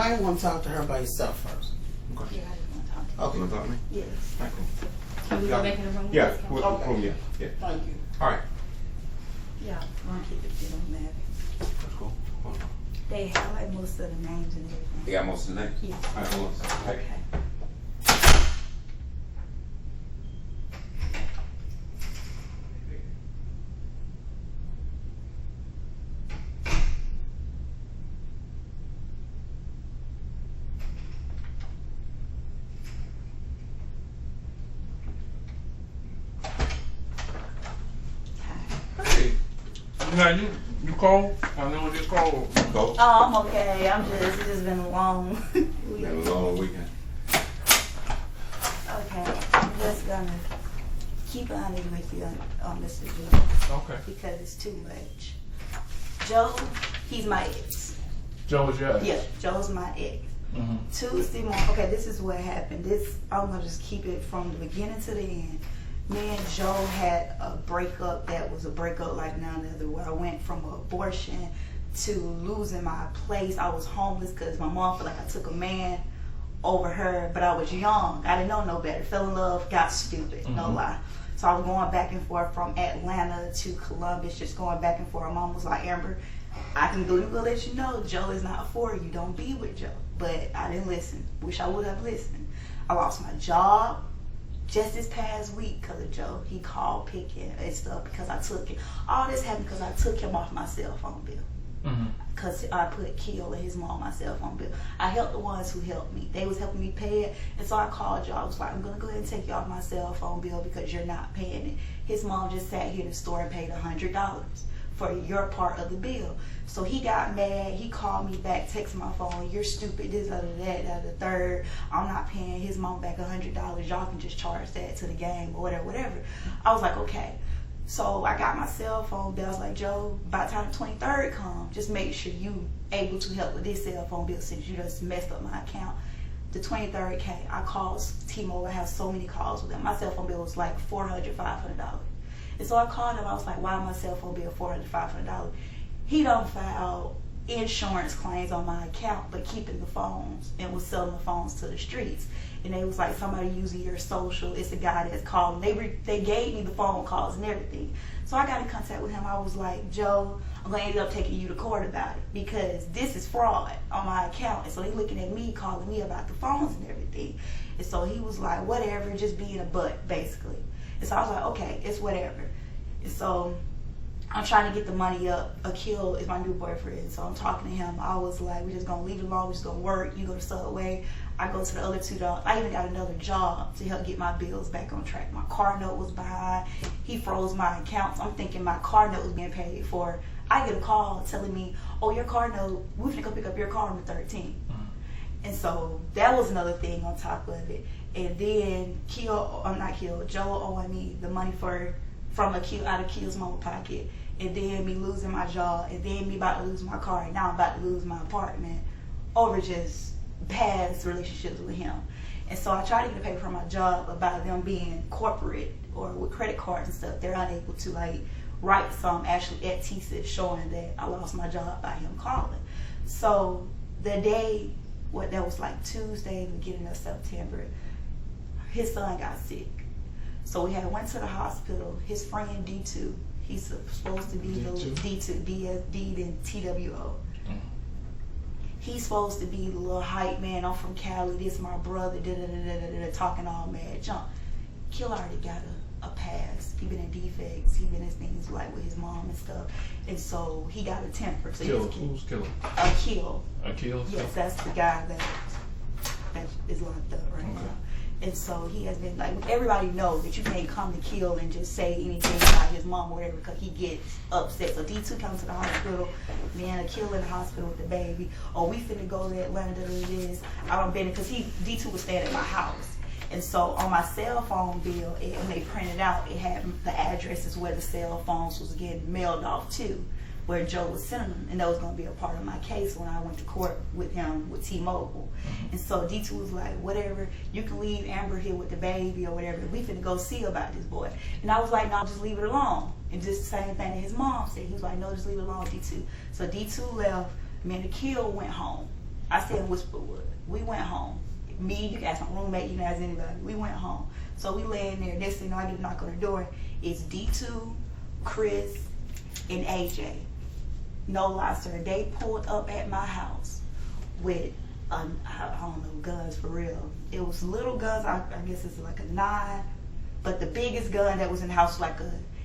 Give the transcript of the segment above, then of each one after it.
might want to talk to her by yourself first. Okay. Yeah, I just want to talk to you. Okay. You want to talk to me? Yes. All right, cool. Can we go back in the room? Yeah, Okay. yeah. Thank you. All right. Yeah, I want to keep it, it don't matter. That's cool. Hold on. They have like most of the names and everything. They got most of the names? Yes. All right, hold on a second. Okay. Hey. You cold? I know it's cold. Go. Oh, I'm okay. It's just been a long week. It was a long weekend. Okay, I'm just gonna keep it honest with you on Mr. Joe Okay. because it's too much. Joe, he's my ex. Joe is your ex? Yeah, Joe's my ex. Mm-hmm. Tuesday morning, okay, this is what happened. I'm gonna just keep it from the beginning to the end. Me and Joe had a breakup that was a breakup like none other, where I went from abortion to losing my place. I was homeless because my mom felt like I took a man over her, but I was young. I didn't know no better. Fell in love, got stupid, no lie. So I was going back and forth from Atlanta to Columbus, just going back and forth. My mom was like, Amber, I can go let you know Joe is not for you. Don't be with Joe. But I didn't listen. Wish I would have listened. I lost my job just this past week because of Joe. He called picking and stuff because I took it. All this happened because I took him off my cell phone bill. Because I put Akil and his mom on my cell phone bill. I helped the ones who helped me. They was helping me pay it. And so I called Joe. I was like, I'm going to go ahead and take you off my cell phone bill because you're not paying it. His mom just sat here in the store and paid $100 for your part of the bill. So he got mad. He called me back, texted my phone, you're stupid, this, other, that, the third. I'm not paying his mom back $100. Y'all can just charge that to the game or whatever. I was like, okay. So I got my cell phone bill. I was like, Joe, by the time the 23rd comes, just make sure you able to help with this cell phone bill since you just messed up my account. The 23rd came. I called T-Mobile. I have so many calls with them. My cell phone bill was like $400, $500. And so I called him. I was like, why my cell phone bill $400, $500? He don't file insurance claims on my account, but keeping the phones and was selling the phones to the streets. And they was like, somebody using your social. It's a guy that's calling. They gave me the phone calls and everything. So I got in contact with him. I was like, Joe, I'm going to end up taking you to court about it because this is fraud on my account. And so they looking at me, calling me about the phones and everything. And so he was like, whatever, just being a butt, basically. And so I was like, okay, it's whatever. And so I'm trying to get the money up. Akil is my new boyfriend, so I'm talking to him. I was like, we're just going to leave it alone. We're just going to work. You go to Subway. I go to the other two dogs. I even got another job to help get my bills back on track. My car note was behind. He froze my accounts. I'm thinking my car note was being paid for. I get a call telling me, oh, your car note, we're going to go pick up your car on the 13th. And so that was another thing on top of it. And then Joe owing me the money from Akil out of Akil's mama pocket. And then me losing my job, and then me about to lose my car, and now I'm about to lose my apartment over just past relationships with him. And so I tried to get a paper from my job about them being corporate or with credit cards and stuff. They're unable to like write some actually at TSIF showing that I lost my job by him calling. So the day, that was like Tuesday, the beginning of September, his son got sick. So we went to the hospital. His friend D2, he's supposed to be the D2, DSD, then TWO. He's supposed to be the little hype man. I'm from Cali. This is my brother. Talking all mad junk. Kill already got a pass. He been in defects. He been in things like with his mom and stuff. And so he got a temper. So Who's killing? Akil. Akil? Yes, that's the guy that is locked up right now. And so he has been like, everybody knows that you can't come to Kill and just say anything about his mom or whatever because he gets upset. So D2 comes to the hospital, me and Akil in the hospital with the baby. Oh, we finna go to Atlanta to do this. I don't been because D2 was staying at my house. And so on my cell phone bill, when they printed out, it had the addresses where the cell phones was getting mailed off to, where Joe was sending them, and that was going to be a part of my case when I went to court with him with T-Mobile. And so D2 was like, whatever, you can leave Amber here with the baby or whatever. We finna go see about this boy. And I was like, no, just leave it alone. And just the same thing that his mom said. He was like, no, just leave it alone, D2. So D2 left. Me and Akil went home. I stay in Whisperwood. We went home. Me, you can ask my roommate, you can ask anybody. We went home. So we laying there. Next thing you know, I get a knock on the door. It's D2, Chris, and AJ. No lie, sir. They pulled up at my house with, I don't know, guns for real. It was little guns. I guess it's like a 9. But the biggest gun that was in the house was like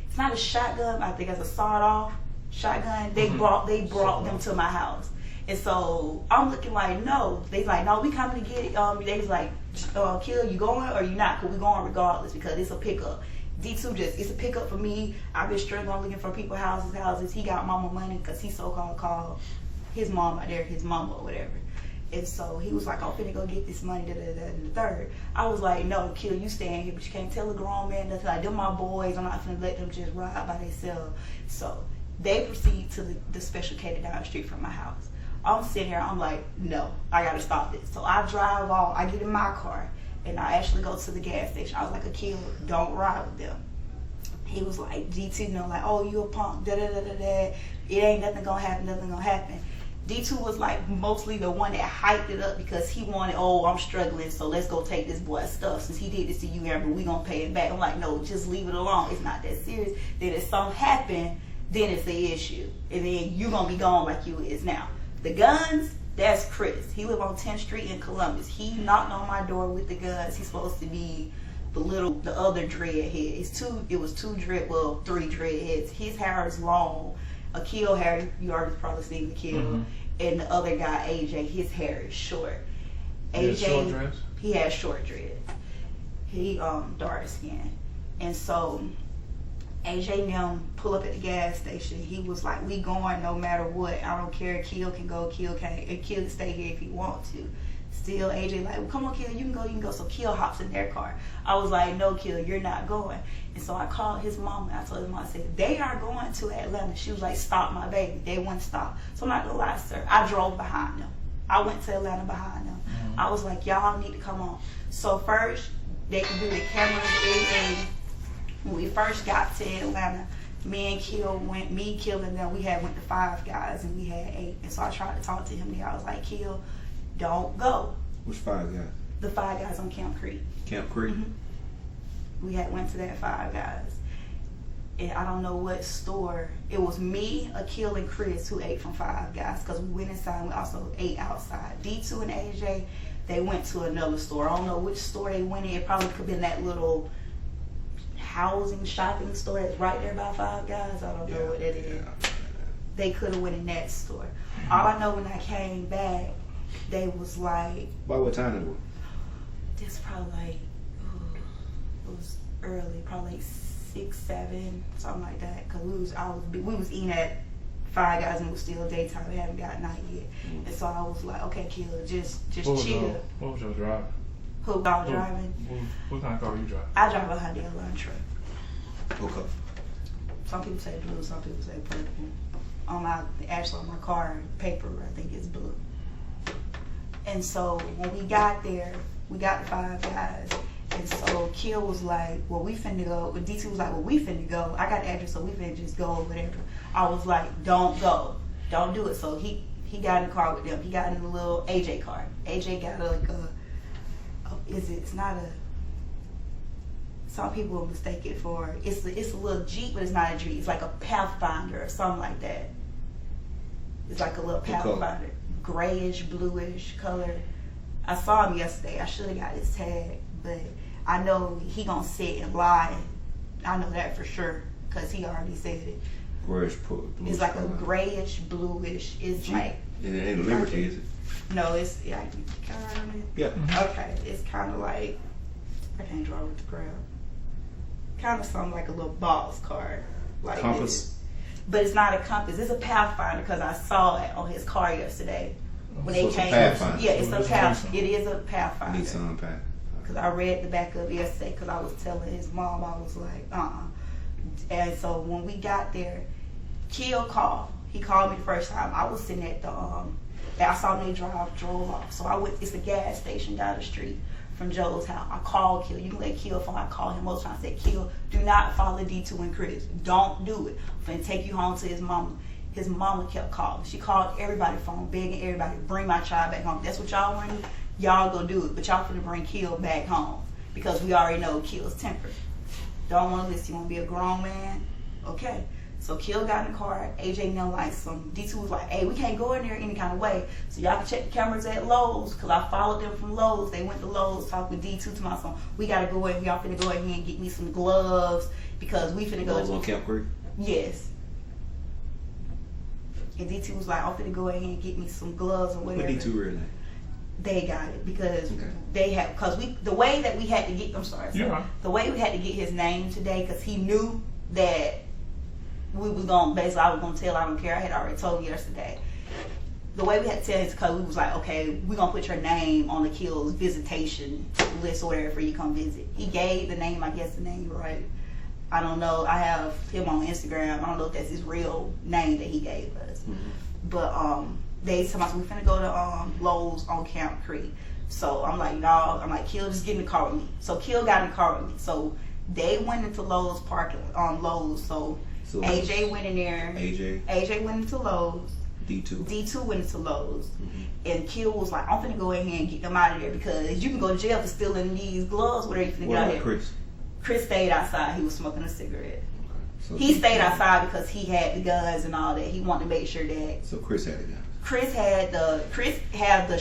it's not a shotgun. I think it's a sawed-off shotgun. They brought them to my house. And so I'm looking like, no. They like, no, we coming to get it. They was like, Akil, you going or you not? Because we going regardless because it's a pickup. D2 it's a pickup for me. I've been struggling looking for people's houses. He got mama money because he so-called called his mom out there, his mama or whatever. And so he was like, I'm finna go get this money, and the third. I was like, no, Akil, you staying here, but you can't tell a grown man nothing. Like, them my boys. I'm not finna let them just ride by themselves. So they proceed to the special cater down the street from my house. I'm sitting here, I'm like, no, I gotta stop this. So I drive off, I get in my car, and I actually go to the gas station. I was like, Akil, don't ride with them. He was like, D2, like, oh, you a punk, da-da-da-da-da. It ain't nothing gonna happen. D2 was like mostly the one that hyped it up because he wanted, oh, I'm struggling, so let's go take this boy's stuff. Since he did this to you, Amber, we gonna pay it back. I'm like, no, just leave it alone. It's not that serious. Then if something happen, then it's the issue. And then you gonna be gone like you is now. The guns, that's Chris. He live on 10th Street in Columbus. He knocked on my door with the guns. He's supposed to be the other dreadhead. It was 3 dreadheads. His hair is long. Akil hair, you already probably seen Akil. And the other guy, AJ, his hair is short. AJ, he has short dreads. He dark skin. And so AJ and them pull up at the gas station. He was like, we going no matter what. I don't care. Akil can go. Akil can't. Akil can stay here if he wants to. Still, AJ like, well, come on, Akil, you can go. So Akil hops in their car. I was like, no, Akil, you're not going. And so I called his mom and I told his mom, I said, they are going to Atlanta. She was like, stop my baby. They wouldn't stop. So I'm not gonna lie, sir. I drove behind them. I went to Atlanta behind them. I was like, y'all need to come on. So first, they can do the cameras and everything. When we first got to Atlanta, me, Akil, and them, we went to 5 guys and we had 8. And so I tried to talk to him there. I was like, Akil, don't go. Which 5 guys? The 5 guys on Camp Creek. Camp Creek? We went to that 5 guys. And I don't know what store. It was me, Akil, and Chris who ate from 5 guys because we went inside and we also ate outside. D2 and AJ, they went to another store. I don't know which store they went in. It probably could have been that little housing shopping store that's right there by 5 guys. I don't know what it is. They could have went in that store. All I know when I came back, they was like, by what time it was? this probably like, it was early, probably like 6, 7, something like that. Cause we was eating at 5 guys and it was still daytime. We haven't got night yet. And so I was like, okay, Killer, just chill. What was your driver? Who I was driving? What kind of car you drive? I drive a Hyundai Elantra. Okay. Some people say blue, some people say purple. On my car paper, I think it's blue. And so when we got there, we got the 5 guys. And so Kill was like, well, we finna go. And D2 was like, well, we finna go. I got the address, so we finna just go or whatever. I was like, don't go. Don't do it. So he got in the car with them. He got in the little AJ car. AJ got some people will mistake it for, it's a little Jeep, but it's not a Jeep. It's like a Pathfinder or something like that. It's like a little Pathfinder. Grayish, bluish color. I saw him yesterday. I should have got his tag, but I know he gonna sit and lie. I know that for sure, because he already said it. Grayish, blue. It's like a grayish, bluish. It's Jeep. Like, it ain't Liberty, is it? No, it's kind of. Yeah. Okay, it's kind of like, I can't draw with the crowd. Kind of something like a little box car, like Compass. But it's not a Compass. It's a Pathfinder because I saw it on his car yesterday when So they it's a came. Pathfinder. Yeah, it's So a it's Pathfinder. It is a Pathfinder. Nissan Pathfinder. Because I read the back of it yesterday because I was telling his mom, I was like, And so when we got there, Kill called. He called me the first time. I was sitting at the I saw they drove off. So I went. It's a gas station down the street from Joe's house. I called Kill. You can let Kill phone. I called him most times. I said, Kill, do not follow D2 and Chris. Don't do it. I'm finna take you home to his mama. his mama kept calling. She called everybody's phone, begging everybody to bring my child back home. That's what y'all want to do? Y'all go do it. But y'all finna bring Kill back home. Because we already know Kill's temper. Don't want to listen. You want to be a grown man? Okay. So Kill got in the car. AJ know like some. D2 was like, hey, we can't go in there any kind of way. So y'all can check the cameras at Lowe's. Because I followed them from Lowe's. They went to Lowe's, talked with D2 to my son. We got to go in. Y'all finna go ahead and get me some gloves. Because we finna go. Lowe's on Camp Creek? Yes. And D2 was like, I'm finna go ahead and get me some gloves or whatever. What D2 really? They got it because Okay. they had, because the way that we had to get, Yeah. the way we had to get his name today, because he knew that we was going, basically I was going to tell, I don't care, I had already told him yesterday. The way we had to tell is because we was like, okay, we're going to put your name on the Kill's visitation list or whatever for you to come visit. He gave the name, I guess the name right. I don't know, I have him on Instagram, I don't know if that's his real name that he gave us. Mm-hmm. But they told us we finna go to Lowe's on Camp Creek. So I'm like, y'all, I'm like, Kill, just get in the car with me. So Kill got in the car with me. So they went into Lowe's parking Lowe's. So AJ went in there. AJ went into Lowe's. D2 went into Lowe's. Mm-hmm. And Kill was like, I'm finna go ahead and get them out of there because you can go to jail for stealing these gloves. Whatever you finna get out of there. Chris? Chris stayed outside. He was smoking a cigarette. So He stayed outside because he had the guns and all that. He wanted to make sure that. So Chris had the gun. Chris had the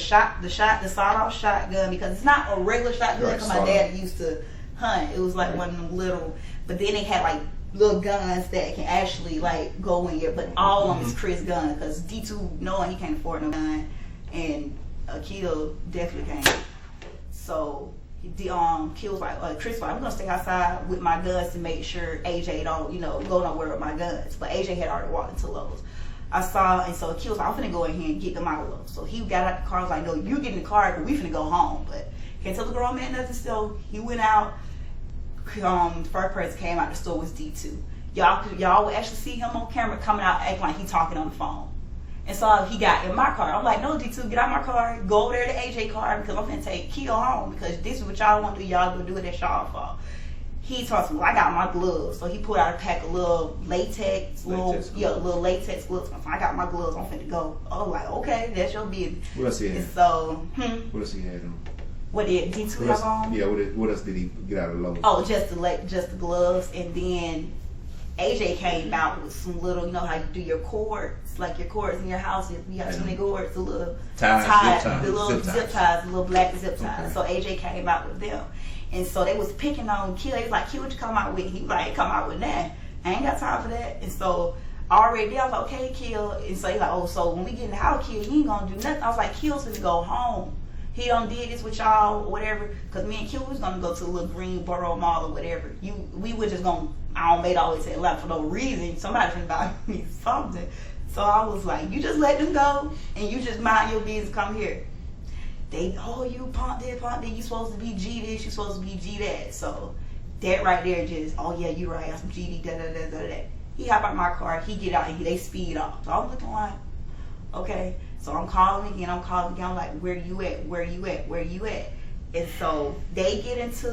sawed-off shotgun because it's not a regular shotgun. Right, Because my dad used to hunt. It was like one of them little, but then they had like little guns that can actually like go in here. But all of them is Chris gun because D2 knowing he can't afford no gun, and Akil definitely can't. So Kill was like, Chris was like, I'm gonna stay outside with my guns to make sure AJ don't go nowhere with my guns. But AJ had already walked into Lowe's. I saw, and so Akil was like, I'm finna go in here and get them out of Lowe's. So he got out the car. I was like, no, you get in the car, but we finna go home. But can't tell the grown man nothing. So he went out. The first person came out the store was D2. Y'all would actually see him on camera coming out acting like he talking on the phone. And so he got in my car. I'm like, no, D2, get out my car. Go over there to AJ car because I'm finna take Kill home because this is what y'all want to do. Y'all gonna do it at y'all fault. He told me, well, I got my gloves. So he pulled out a pack of little latex gloves. I got my gloves. I'm finna go. I was like, okay, that's your business. What else he had? And so, What else he had on? What did D2 have on? Yeah, what else did he get out of Lowe's? Oh, just the gloves. And then AJ came out with some little, how you do your cords, like your cords in your house. You have so many cords, the little ties, the little zip ties, the little black zip ties. Okay. So AJ came out with them. And so they was picking on Kill. He was like, Kill, what you come out with? He was like, come out with that. I ain't got time for that. And so already I was like, okay, Kill. And so he's like, oh, so when we get in the house, Kill, he ain't gonna do nothing. I was like, Kill's gonna go home. He done did this with y'all or whatever. Because me and Kill was gonna go to the little Greenboro Mall or whatever. We were just gonna, I don't make always say laugh for no reason. Somebody finna buy me something. So I was like, you just let them go and you just mind your business, come here. You punk this, you supposed to be G this, you supposed to be G that. So that right there just, oh yeah, you right, I got some GD, da. He hop out my car, he get out, and they speed off. So I'm looking like, okay. So I'm calling again, I'm like, where you at? And so they get into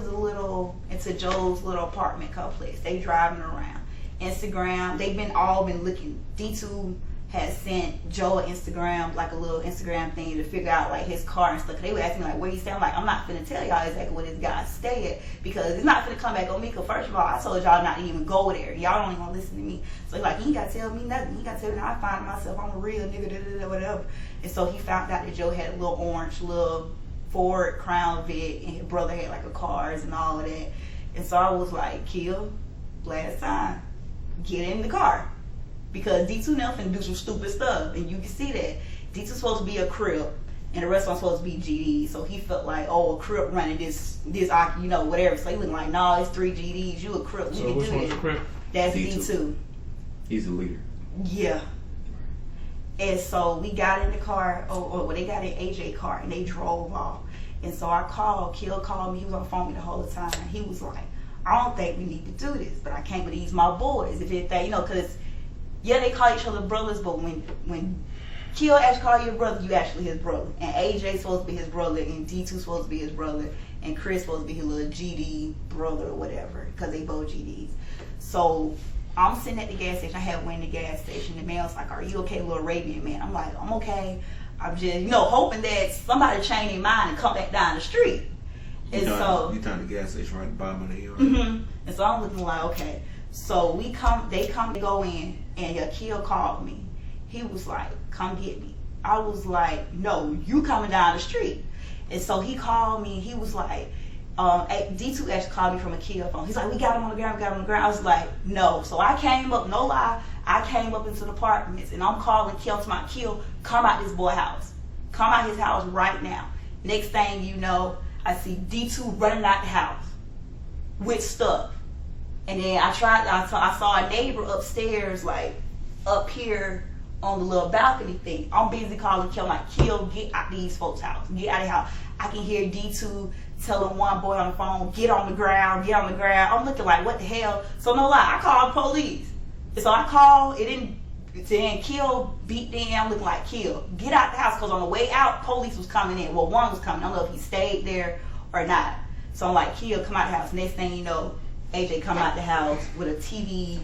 Joe's little apartment complex. They driving around. Instagram, they've all been looking. D2 had sent Joe an Instagram, like a little Instagram thing to figure out like his car and stuff. They were asking me like, where you stay? I'm like, I'm not finna tell y'all exactly where this guy stay at because it's not finna come back on me. Cause first of all, I told y'all not to even go there. Y'all don't even want to listen to me. So he's like, he ain't gotta tell me nothing. He gotta tell me I find myself, I'm a real nigga, whatever. And so he found out that Joe had a little orange, little Ford Crown Vic, and his brother had like a cars and all of that. And so I was like, Kill, last time, get in the car. Because D2 now finna do some stupid stuff, and you can see that. D2 supposed to be a Crip, and the rest of them supposed to be GDs. So he felt like, oh, a Crip running this, whatever. So he was like, nah, it's 3 GDs. You a Crip. So which one's a Crip? That's D2. He's the leader. Yeah. And so we got in the car, they got in AJ car, and they drove off. And so I called, Kill called me. He was on the phone with me the whole time. He was like, I don't think we need to do this, but I can't with these my boys. If anything, because yeah, they call each other brothers, but when Kill actually call you a brother, you actually his brother. And AJ's supposed to be his brother, and D2's supposed to be his brother, and Chris supposed to be his little GD brother or whatever, because they both GDs. So I'm sitting at the gas station. I had went in the gas station. The man was like, "Are you okay, little Arabian man?" I'm like, "I'm okay." I'm just, hoping that somebody change their mind and come back down the street. And so you turn the gas station right at the bottom of the hill. Mm-hmm. And so I'm looking like, okay. So they come to go in, and Akil called me. He was like, "Come get me." I was like, "No, you coming down the street." And so he called me. He was like, D2 actually called me from Akil phone. He's like, "We got him on the ground, we got him on the ground." I was like, "No." So I came up, no lie, I came up into the apartments, and I'm calling Akil to my Akil, "Come out this boy house. Come out his house right now." Next thing you know, I see D2 running out the house with stuff. And then I saw a neighbor upstairs, like up here on the little balcony thing. I'm busy calling Kill, like, "Kill, get out these folks' house. Get out of the house." I can hear D2 telling one boy on the phone, "Get on the ground, get on the ground." I'm looking like, what the hell? So no lie, I called police. And so I called, then Kill beat them. I'm looking like, "Kill, get out the house," because on the way out, police was coming in. Well, one was coming. I don't know if he stayed there or not. So I'm like, "Kill, come out the house." Next thing you know, AJ come out the house with a TV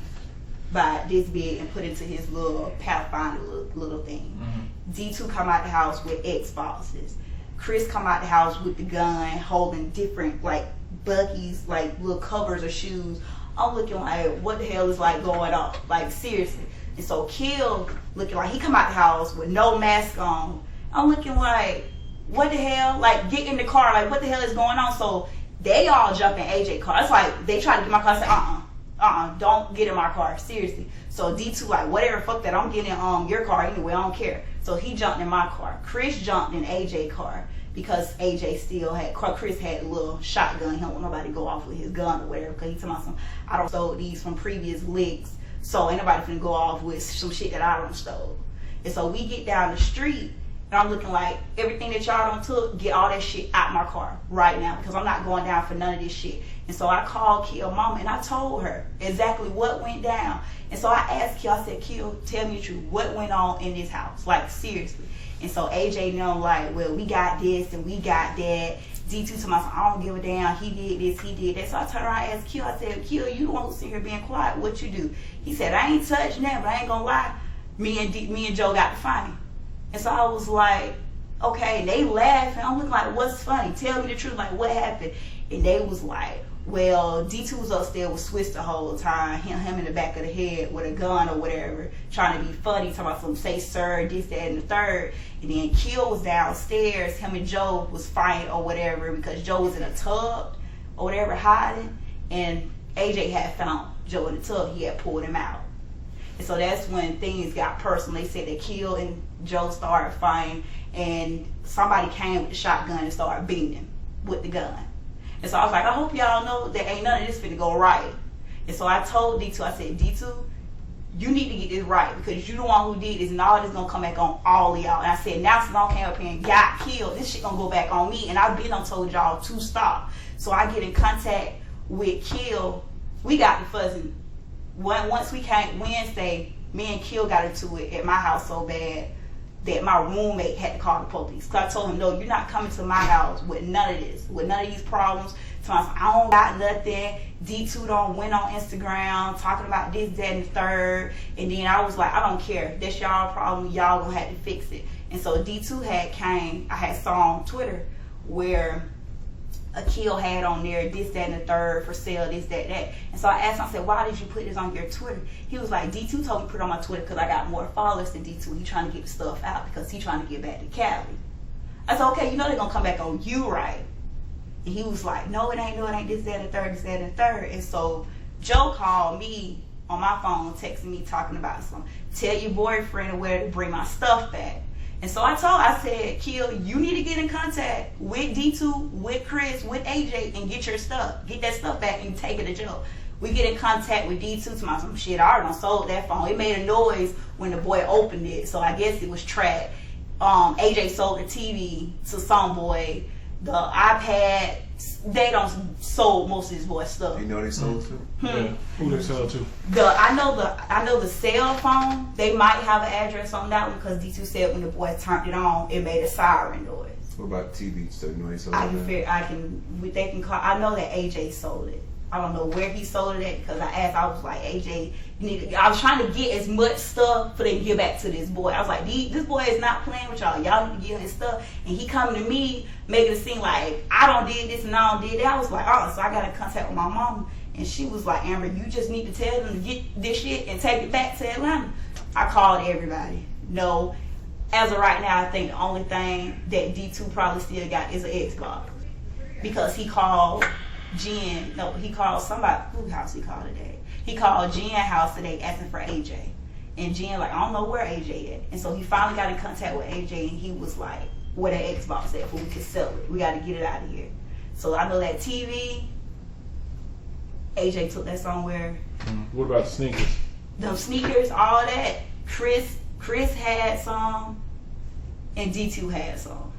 by this big and put into his little Pathfinder little thing. Mm-hmm. D2 come out the house with Xboxes. Chris come out the house with the gun, holding different like Bucky's, like little covers or shoes. I'm looking like, what the hell is like going on? Like seriously. And so Kill looking like he come out the house with no mask on. I'm looking like, what the hell? Like, get in the car. Like, what the hell is going on? So they all jump in AJ car. It's like they try to get in my car. I said, don't get in my car. Seriously. So D2 like, whatever, fuck that. I'm getting in your car anyway. I don't care. So he jumped in my car. Chris jumped in AJ car because AJ still had, Chris had a little shotgun. He don't want nobody to go off with his gun or whatever, because he told me I don't stole these from previous licks. So ain't nobody finna go off with some shit that I don't stole. And so we get down the street, and I'm looking like, everything that y'all done took, get all that shit out my car right now, because I'm not going down for none of this shit. And so I called Kill mama, and I told her exactly what went down. And so I asked Kill, I said, "Kill, tell me the truth. What went on in this house? Like, seriously." And so AJ know, like, well, we got this and we got that. D2 told me, "I don't give a damn. He did this, he did that." So I turned around and asked Kill, I said, "Kill, you the one who's sitting here being quiet. What you do?" He said, "I ain't touching that, but I ain't gonna lie. Me and Joe got the funny." And so I was like, okay. And they laughing. I'm looking like, what's funny? Tell me the truth. Like, what happened? And they was like, well, D2 was upstairs with Swiss the whole time. Him in the back of the head with a gun or whatever, trying to be funny, talking about some say sir, this, that, and the third. And then Kill was downstairs. Him and Joe was fighting or whatever, because Joe was in a tub or whatever hiding. And AJ had found Joe in the tub. He had pulled him out. And so that's when things got personal. They said that Kill and Joe started fighting, and somebody came with the shotgun and started beating him with the gun. And so I was like, I hope y'all know that ain't none of this finna go right. And so I told D2, I said, D2, you need to get this right, because you the one who did this, and all this gonna come back on all of y'all. And I said, now since I came up here and got killed, this shit gonna go back on me. And I've been on told y'all to stop. So I get in contact with Kill. We got the fuzzing. Once we came Wednesday, me and Kill got into it at my house so bad that my roommate had to call the police. Because I told him, no, you're not coming to my house with none of this, with none of these problems. So I said, I don't got nothing. D2 don't went on Instagram talking about this, that, and the third. And then I was like, I don't care. That's y'all problem. Y'all gonna have to fix it. And so D2 I had saw on Twitter where Akil had on there this, that, and the third for sale, this, that, that. And so I asked him, I said, why did you put this on your Twitter? He was like, D2 told me to put it on my Twitter because I got more followers than D2. He trying to get the stuff out because he trying to get back to Cali. I said, okay, you know they're going to come back on you, right? And he was like, no, it ain't this, that, and the third, this, that, and the third. And so Joe called me on my phone, texting me, talking about something. Tell your boyfriend or where to bring my stuff back. And so I said, Kill, you need to get in contact with D2, with Chris, with AJ, and get your stuff. Get that stuff back and take it to Joe. We get in contact with D2 to my some shit. I already sold that phone. It made a noise when the boy opened it, so I guess it was trapped. AJ sold the TV to some boy. The iPad, they don't sold most of his boy's stuff. You know they sold too? Yeah, who they sell to? I know the cell phone, they might have an address on that one, because D2 said when the boy turned it on, it made a siren noise. What about TV? So you know they sold I that? can call. I know that AJ sold it. I don't know where he sold it at, because I asked, I was like, AJ, I was trying to get as much stuff for them to give back to this boy. I was like, this boy is not playing with y'all. Y'all need to give him his stuff. And he coming to me, making it seem like I don't did this and I don't did that. I was like, oh, so I got in contact with my mom. And she was like, Amber, you just need to tell them to get this shit and take it back to Atlanta. I called everybody. No. As of right now, I think the only thing that D2 probably still got is an Xbox. Because he called Jen, no, he called somebody, whose house he called today? He called Jen's house today asking for AJ. And Jen like, I don't know where AJ at. And so he finally got in contact with AJ, and he was like, where the Xbox at, where we can sell it. We got to get it out of here. So I know that TV, AJ took that somewhere. What about the sneakers? Them sneakers, all that. Chris had some, and D2 had some.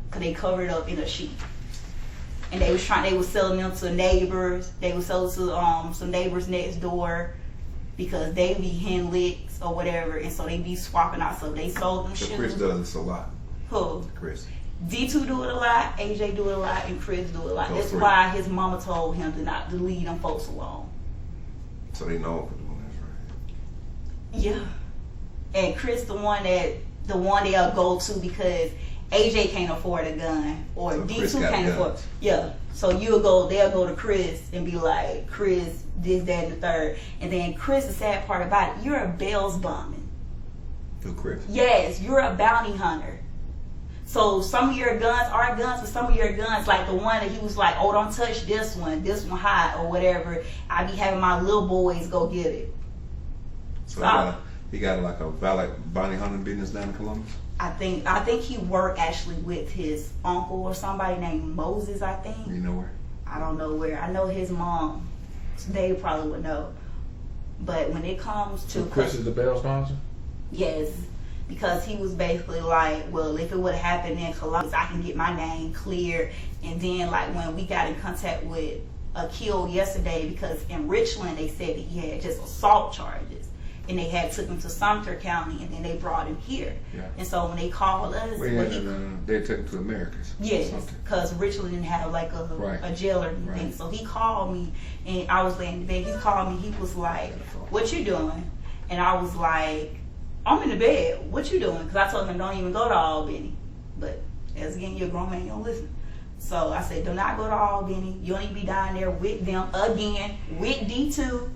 Because they covered up in a sheet. And they was selling them to neighbors. They was selling to some neighbors next door, because they be hen licks or whatever, and so they be swapping out. So they sold them So shoes. Chris does this a lot. Who? Chris. D2 do it a lot, AJ do it a lot, and Chris do it a lot. Those That's three. why his mama told him to leave them folks alone. So they know for doing this, right? Yeah. And Chris the one they'll go to, because AJ can't afford a gun, or So Chris D2 got can't afford. guns. Yeah. So they'll go to Chris and be like, Chris, this, that, and the third. And then Chris, the sad part about it, you're a Bell's bombing. Who, Chris? Yes, you're a bounty hunter. So some of your guns are guns, but some of your guns, like the one that he was like, oh, don't touch this one hot, or whatever. I be having my little boys go get it. So he got like a valid bounty hunting business down in Columbus? I think he worked actually with his uncle or somebody named Moses, I think. You know where? I don't know where. I know his mom. They probably would know. But when it comes to So Chris is the bell sponsor? yes, because he was basically like, well, if it would have happened in Columbus, I can get my name cleared. And then like when we got in contact with Akil yesterday, because in Richland they said that he had just assault charges. And they had took him to Sumter County, and then they brought him here. Yeah. And so when they called us, They took him to Americas. yes, Something. because Richland didn't have like a jail or anything. Right. So he called me, and I was laying in bed. He called me. He was like, "What you doing?" And I was like, "I'm in the bed. What you doing?" Because I told him, "Don't even go to Albany." But as again, you're a grown man, you don't listen. So I said, "Do not go to Albany. You don't need to be down there with them again, with D2."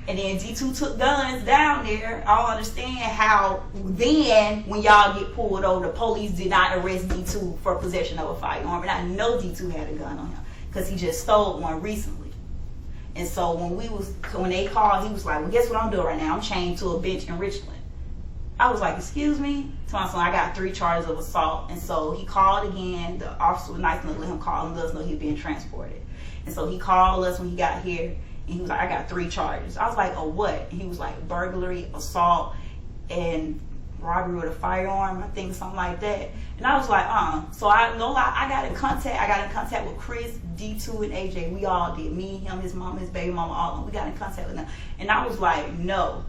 And then D2 took guns down there. I don't understand how then, when y'all get pulled over, the police did not arrest D2 for possession of a firearm. And I know D2 had a gun on him, because he just stole one recently. And so when they called, he was like, well, guess what I'm doing right now? I'm chained to a bench in Richland. I was like, excuse me? So I got 3 charges of assault. And so he called again. The officer was nice enough to let him call and let us know he was being transported. And so he called us when he got here. And he was like, I got 3 charges. I was like, oh, what? And he was like, burglary, assault, and robbery with a firearm, I think, something like that. And I was like, So I got in contact with Chris, D2, and AJ. We all did. Me, him, his mama, his baby mama, all of them. We got in contact with them. And I was like, no.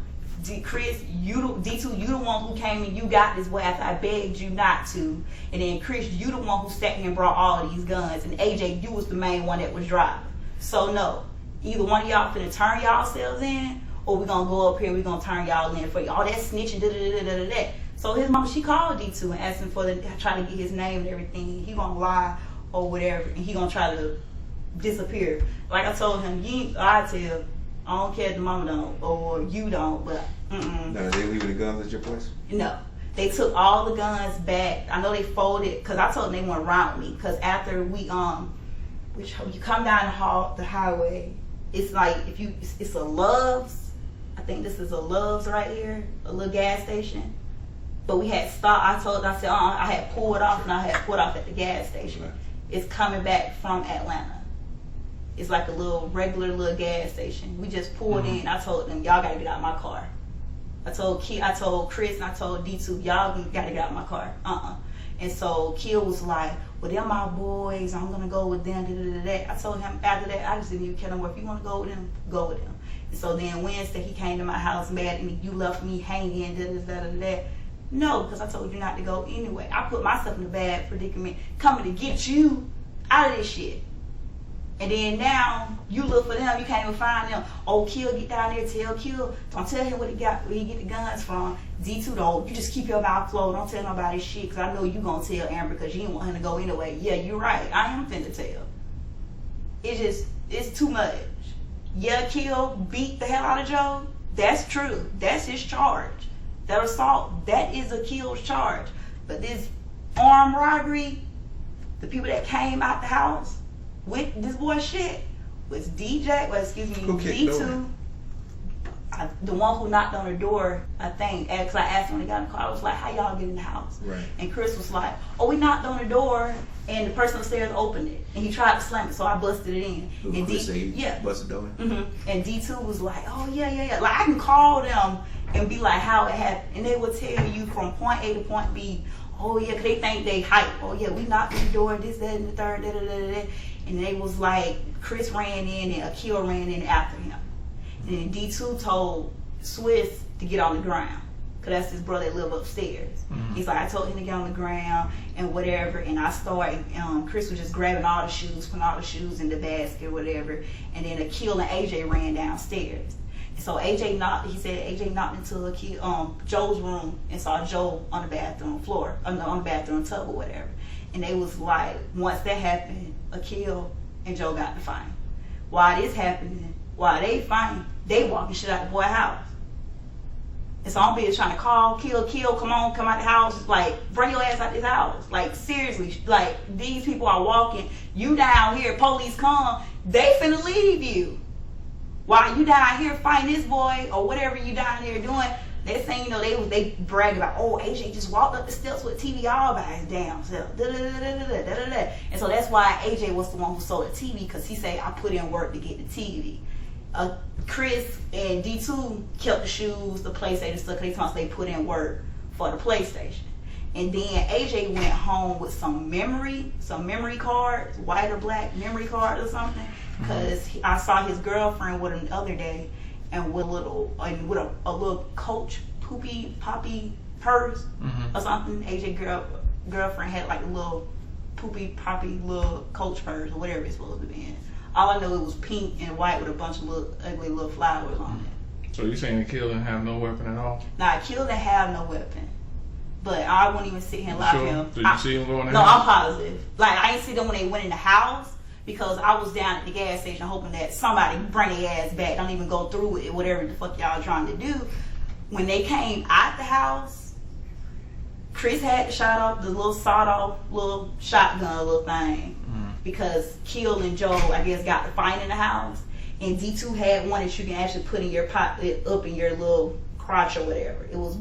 Chris, D2, you the one who came and you got this way after I begged you not to. And then Chris, you the one who sat here and brought all of these guns. And AJ, you was the main one that was driving. So no. Either one of y'all finna turn y'all selves in, or we gonna go up here, we gonna turn y'all in for all that snitching, da-da-da-da-da-da. So his mama, she called D2 and asked him trying to get his name and everything. He gonna lie or whatever, and he gonna try to disappear. Like I told him, I don't care if the mama don't, or you don't, but Now, they leaving the guns at your place? no. They took all the guns back. I know they folded, because I told them they went around me, because after we, you come down the highway, it's like it's a Love's. I think this is a Love's right here, a little gas station. But we had stopped. I said, I had pulled off, and I had pulled off at the gas station. Right. It's coming back from Atlanta. It's like a regular little gas station. We just pulled in. I told them, y'all gotta get out of my car. I told Chris, and I told D2, y'all gotta get out of my car. And so Kill was like, well, they're my boys. I'm going to go with them. I told him after that, I just didn't even care no more. If you want to go with them, go with them. And so then Wednesday, he came to my house mad, and you left me hanging, No, because I told you not to go anyway. I put myself in a bad predicament coming to get you out of this shit. And then now you look for them, you can't even find them. Oh, Kill, get down there, tell Kill. Don't tell him where he get the guns from. D2 though, you just keep your mouth closed. Don't tell nobody shit, because I know you gonna tell Amber because you didn't want him to go anyway. Yeah, you're right. I am finna tell. It's too much. Yeah, Kill beat the hell out of Joe. That's true. That's his charge. That assault, that is a Kill's charge. But this armed robbery, the people that came out the house with this boy shit was Who kicked the D2. door? The one who knocked on the door, I think, because I asked him when he got in the car, I was like, how y'all get in the house? Right. And Chris was like, oh, we knocked on the door and the person upstairs opened it. And he tried to slam it, so I busted it in. Who, And Chris said he yeah. busted the door? And D2 was like, oh, yeah. Like, I can call them and be like, how it happened. And they would tell you from point A to point B, oh, yeah, because they think they hype. Oh, yeah, we knocked on the door, this, that, and the third, da. And they was like, Chris ran in and Akil ran in after him. And then D2 told Swiss to get on the ground, because that's his brother that live upstairs. He's like, I told him to get on the ground and whatever, and I started, Chris was just grabbing all the shoes, putting all the shoes in the basket or whatever, and then Akil and AJ ran downstairs. And so AJ knocked into Joe's room and saw Joe on the bathroom floor, on the bathroom tub or whatever. And they was like, once that happened, Akil and Joe got to fight. While this happening, while they fighting, they walking shit out the boy's house. And so I'm bitch trying to call, Kill, come on, come out the house. Like, bring your ass out this house. Like, seriously, like, these people are walking. You down here, police come, they finna leave you. While you down here fighting this boy or whatever you down there doing, they saying, you know, they brag about, oh, AJ just walked up the steps with TV all by his damn self. And so that's why AJ was the one who sold the TV, because he said, I put in work to get the TV. Chris and D2 kept the shoes, the PlayStation stuff, because they put in work for the PlayStation. And then AJ went home with some memory cards, white or black memory cards or something, because I saw his girlfriend with him the other day, and with a little Coach poopy poppy purse or something. AJ girlfriend had like a little poopy poppy little Coach purse or whatever it's supposed to be in. All I know, it was pink and white with a bunch of little ugly little flowers on it. So you saying Akil didn't have no weapon at all? Nah, Akil didn't have no weapon. But I wouldn't even sit here and lie to him. Did you see him going in? No, I'm positive. Like, I didn't see them when they went in the house, because I was down at the gas station hoping that somebody bring their ass back. Don't even go through with it, whatever the fuck y'all trying to do. When they came out the house, Chris had to shot off the little sawed-off little shotgun little thing, because Kill and Joe, I guess, got to fight in the house. And D2 had one that you can actually put in your pocket, up in your little crotch or whatever. It was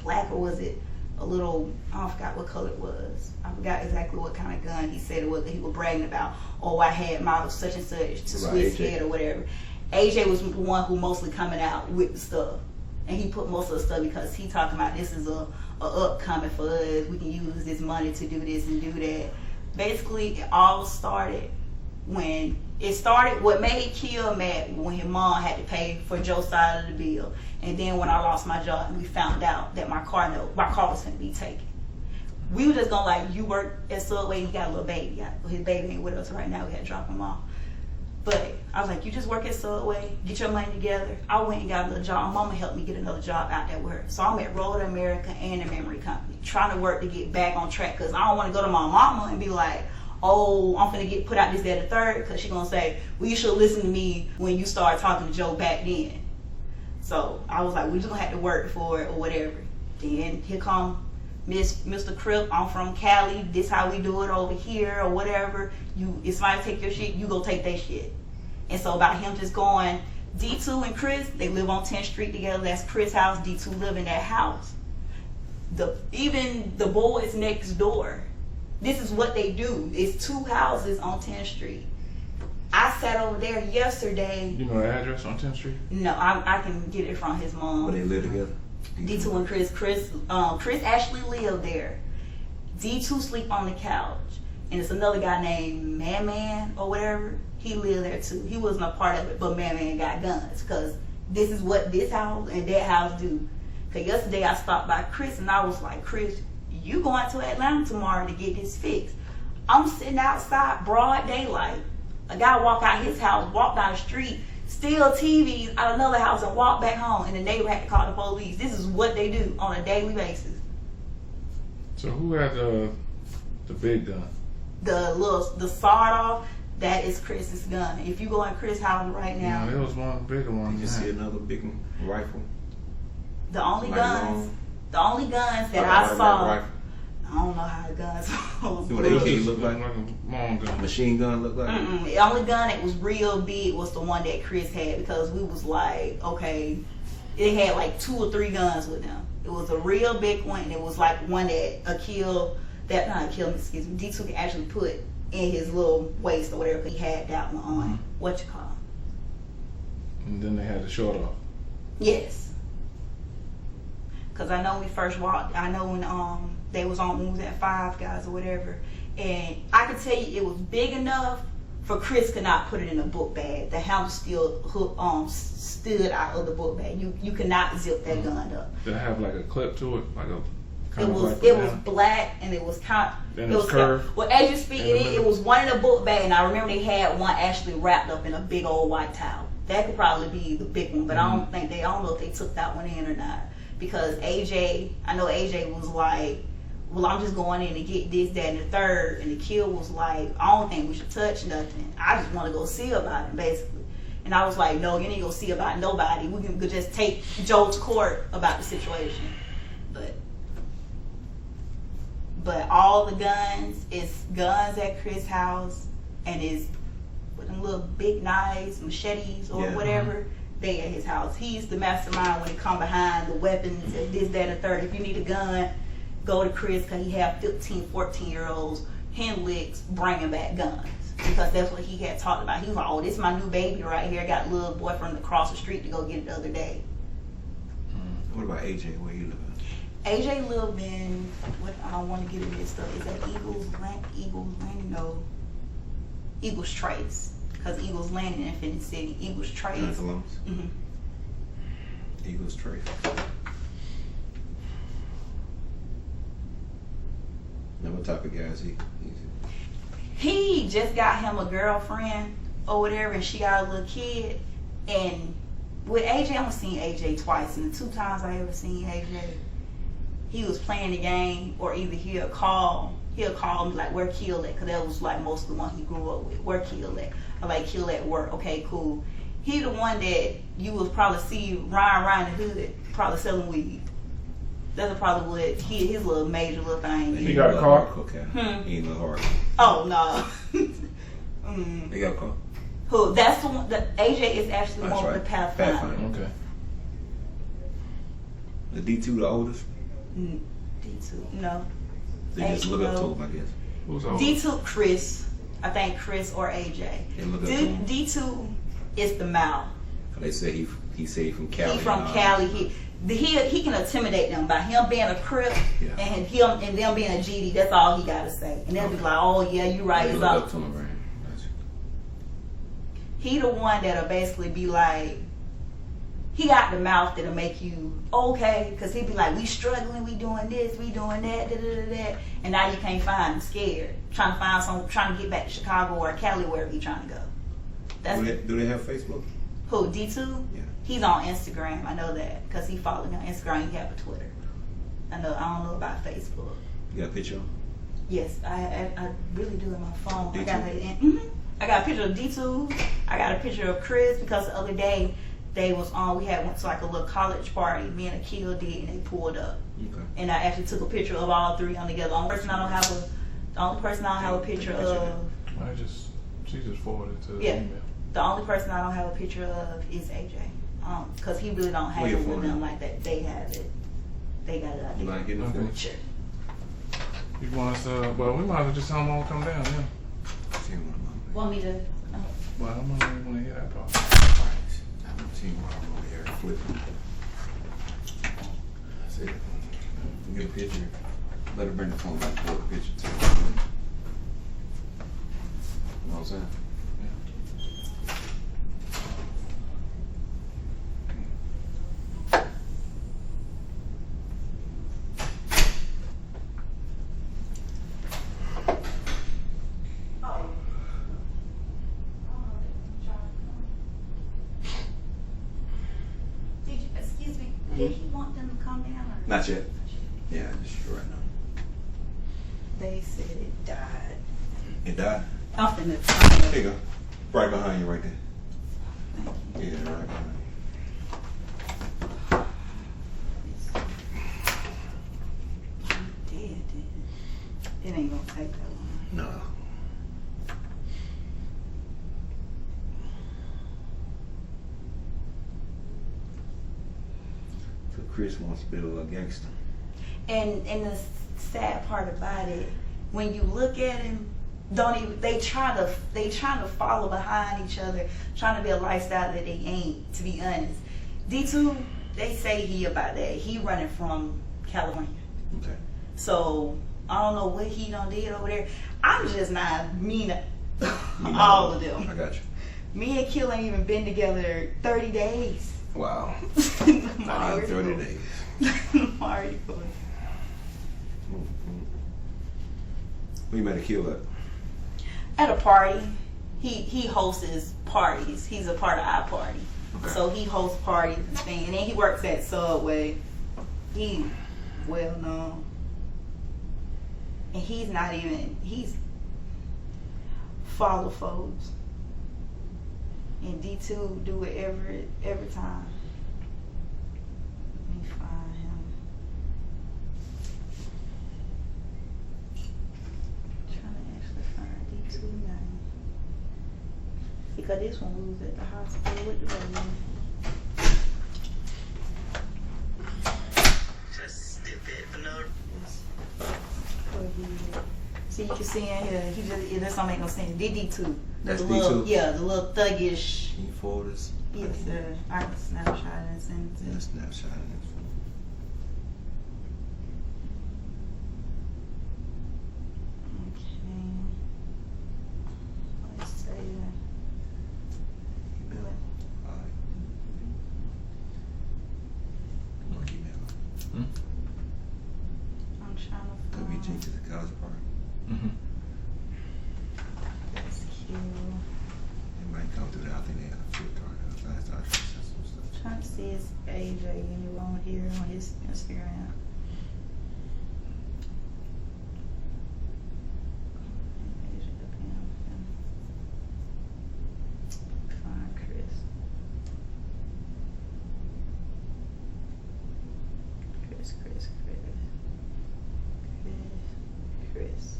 black, or was it a little, I forgot what color it was. I forgot exactly what kind of gun he said it was that he was bragging about. Oh, I had my such and such to Swiss head or whatever. AJ was the one who mostly coming out with the stuff. And he put most of the stuff because he talking about this is a upcoming for us. We can use this money to do this and do that. Basically, it all started when what made Kill mad when his mom had to pay for Joe's side of the bill. And then when I lost my job and we found out that my car was going to be taken. We were just going to, like, you work at Subway, he got a little baby. His baby ain't with us right now. We had to drop him off. But I was like, you just work at Subway, get your money together. I went and got another job. My mama helped me get another job out there with her. So I'm at Road America and the Memory Company, trying to work to get back on track, because I don't want to go to my mama and be like, oh, I'm finna get put out this, that, and the third, because she's going to say, well, you should listen to me when you started talking to Joe back then. So I was like, we just going to have to work for it or whatever. Then here come Mr. Crip, I'm from Cali, this how we do it over here or whatever. If somebody take your shit, you go take their shit. And so about him just going, D2 and Chris, they live on 10th Street together. That's Chris' house. D2 live in that house. Even the boys next door, this is what they do. It's 2 houses on 10th Street. I sat over there yesterday. You know the address on 10th Street? No, I can get it from his mom. But they live together? D2 and Chris. Chris actually lived there. D2 sleep on the couch. And it's another guy named Man or whatever. He lived there too. He wasn't a part of it, but Man got guns, because this is what this house and that house do. Because yesterday I stopped by Chris and I was like, Chris, you going to Atlanta tomorrow to get this fixed. I'm sitting outside, broad daylight, A guy walk out his house, walk down the street, steal TVs out of another house, and walk back home, and the neighbor had to call the police. This is what they do on a daily basis. So who had the big gun? The sawed off, that is Chris's gun. If you go in Chris' house right now, No, there was one bigger one. You yeah. see another big rifle. the only Like guns, long- the only guns that like I automatic saw, rifle. I don't know how the guns See what look. AK look like? a long gun. Machine gun look like? The only gun that was real big was the one that Chris had, because we was like, okay, it had like 2 or 3 guns with them. It was a real big one, and it was like one that Akil, excuse me, D2 could actually put in his little waist or whatever, 'cause he had that one on. What you call? And then they had the short off. Yes. Cause I know when we first walked, I know when they was on, when we was at Five Guys or whatever, and I could tell you it was big enough for Chris could not put it in a book bag. The handle still stood out of the book bag. You could not zip that gun up. Did it have like a clip to it, like a kind It of was like it was black, and it was kind of, Then it's curved. Well, as you speak, In the it middle. was one in a book bag, and I remember they had one actually wrapped up in a big old white towel. That could probably be the big one, but I don't know if they took that one in or not, because I know AJ was like, well, I'm just going in to get this, that, and the third, and the Akil was like, I don't think we should touch nothing. I just want to go see about it, basically. And I was like, no, you need to go see about nobody. We can just take Joe to court about the situation. But all the guns is guns at Chris' house, and is with them little big knives, machetes, or whatever. They at his house. He's the mastermind when it come behind the weapons, and this, that, and third. If you need a gun, go to Chris, because he have 15, 14-year-olds, Hendricks, bringing back guns. Because that's what he had talked about. He was like, oh, this is my new baby right here. I got a little boyfriend across the street to go get it the other day. What about AJ? Where you live at? AJ lived in, what, I don't want to get it mixed up. Is that Eagles Landing? No. Eagles Trace. Because Eagles Landing in Infinite City. Eagles Trace. Columbus? Eagles Trace. Now what type of guy is he? He just got him a girlfriend or whatever, and she got a little kid. And with AJ, I only seen AJ twice, and the 2 times I ever seen AJ, he was playing the game, or either he'll call me like, where Akil at? Because that was like most of the one he grew up with. Where Akil at? I'm like, Akil at work. Okay, cool. He the one that you will probably see riding around the hood, probably selling weed. That's probably what his little major little thing is. He got a car? Okay. He ain't no hard. Oh, no. He got a car? Who? That's the one. AJ is actually That's more of right. the Pathfinder. Pathfinder. Okay. The D2 the oldest? D2, no. They just look up to no. him, I guess. Who's old? D2, Chris. I think Chris or AJ. They look up to him. D2 is the mouth. They say he say he from Cali. He from Cali. He can intimidate them by him being a Crip and them being a GD. That's all he gotta say, and they'll be like, "Oh yeah, you right." They It's look up. up to him, right? He the one that'll basically be like, he got the mouth that'll make you okay, because he'd be like, we struggling, we doing this, we doing that, and now you can't find him, scared, trying to get back to Chicago or Cali, wherever he trying to go. That's Do they have Facebook? who, D2? Yeah. He's on Instagram, I know that, because he followed me on Instagram. He have a Twitter. I don't know about Facebook. You got a picture of him? Yes, I really do in my phone. D2? I got a picture of D2. I got a picture of Chris, because the other day they was on. We went to like a little college party. Me and Akil did, and they pulled up. Okay. And I actually took a picture of all 3 on together. The only person I don't have a picture of. She just forwarded it to the Yeah. email. The only person I don't have a picture of is AJ. Because he really don't have Where it your with phone them at? like that. They have it. They got it out You there. mind getting the Okay. phone? Sure. You want us to, well, we might as well just tell them all to come down, yeah. See him on Monday. Want me to? Well, I don't really want to hear that part. I haven't seen him over here flipping. I said, get a picture. Let her bring the phone back for a picture too. You know what I'm saying? Did he want them to come down? Or? Not yet. Yeah, just right now. They said it died. It died? Off in the time. Here you go. Right behind you right there. Thank you. Yeah, right behind you. Dead, dead. It ain't gonna take that long. No. So Chris wants to be a little gangster. And the sad part about it, when you look at him, they try to follow behind each other, trying to be a lifestyle that they ain't, to be honest. D2, they say he about that. He running from California. Okay. So I don't know what he done did over there. I'm just not mean all of them. I got you. Me and Akil ain't even been together 30 days. Wow. I'm Not already even 30 full. days. I'm already full. We met Akil at. At a party. He hosts parties. He's a part of our party. Okay. So he hosts parties and things. And then he works at Subway. He well known. And he's follow folks. And D2 do it every time. Let me find him. Trying to actually find D2 name. Because this one was at the hospital with the baby. Just step it for no. See, you can see in here, this don't make no sense. D2. That's the little, D2? Yeah, the little thuggish. Can you forward this? Yes, sir. I can snapshot and send it to Yeah, you. snapshot it. Okay. Let's say Email. All right. Look, email. I'm trying to WG find. to the college party. Mm-hmm. That's cute. They might come through there. I think they have a few last time. Trying to see his AJ anywhere on here on his Instagram. Find Chris. Chris.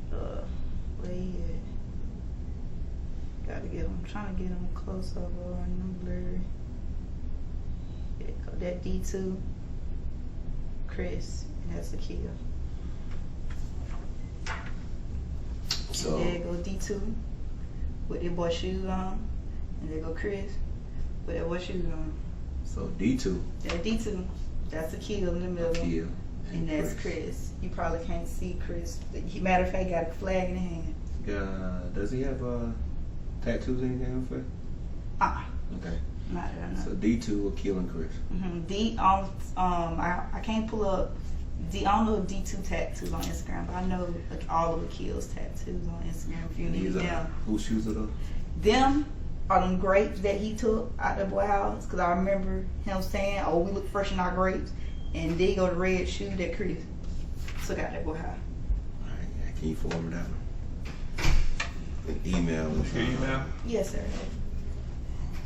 Where he at? Gotta get him. Trying to get him close up or I'm blurry. There you go. That D2. Chris. And that's Akil. So There go D2 with their boy shoes on. And there go Chris with their boy shoes on. so D2, That D2. That's Akil in the middle. Akil, And that's Chris. You probably can't see Chris. Matter of fact, got a flag in his hand. Does he have tattoos or anything on his face? Okay. Not that I know. So D2, Akil, and Chris. D on I can't pull up D. I don't know if D2 tattoos on Instagram, but I know like all of Akil's tattoos on Instagram. If you And need these them, whose shoes are those? them are them grapes that he took out the boy house. Cause I remember him saying, "Oh, we look fresh in our grapes," and there you go the red shoe that Chris took out that boy house. All right, yeah, can you forward me that one? An email. Your email? Yes, sir.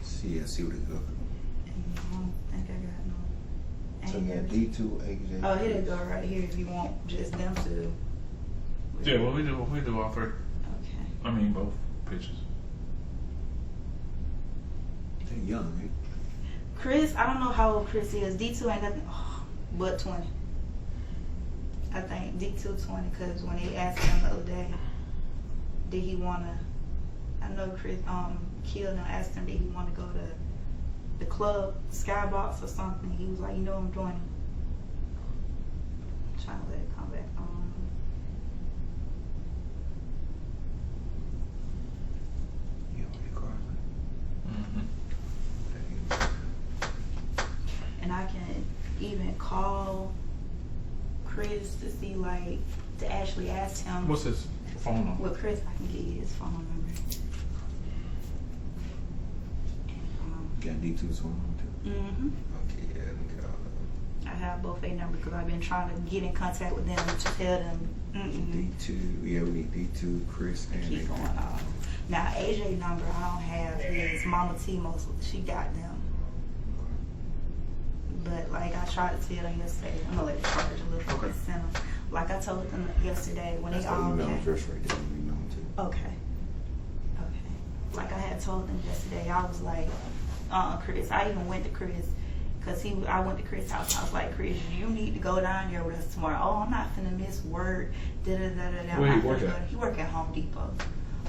See what it goes. I don't think I got no. So ain't you got never- D2, AJ. Oh, here they go right here. If you want just them two. Yeah, well, we do all three. Okay. I mean, both pictures. They're young, right? Chris, I don't know how old Chris is. D2 ain't nothing but 20. I think D2 20 because when they asked him the other day, did he want to, I know Chris, Akil asked him, did he want to go to the club, Skybox or something. He was like, you know, I'm joining. I'm trying to let it come back on. You know, your car. And I can even call Chris to see, like, to actually ask him. What's his phone number? With Chris, I can get you his phone number. And, got D2's phone number too? Mm-hmm. Okay, yeah, let me get all of them. I have both their numbers because I've been trying to get in contact with them to tell them. D2, yeah, we need D2, Chris, and Keep going on. Now AJ number I don't have his Mama T most she got them. But like I tried to tell them yesterday, I'm gonna let the charge a little bit center. Like I told them yesterday when That's they the all email came. address right there. We know too. Okay. Like I had told them yesterday, I was like, Chris. I even went to Chris because I went to Chris' house. I was like, Chris, you need to go down there with us tomorrow. Oh, I'm not finna miss work. Da da da da. Where he work at? He work at Home Depot.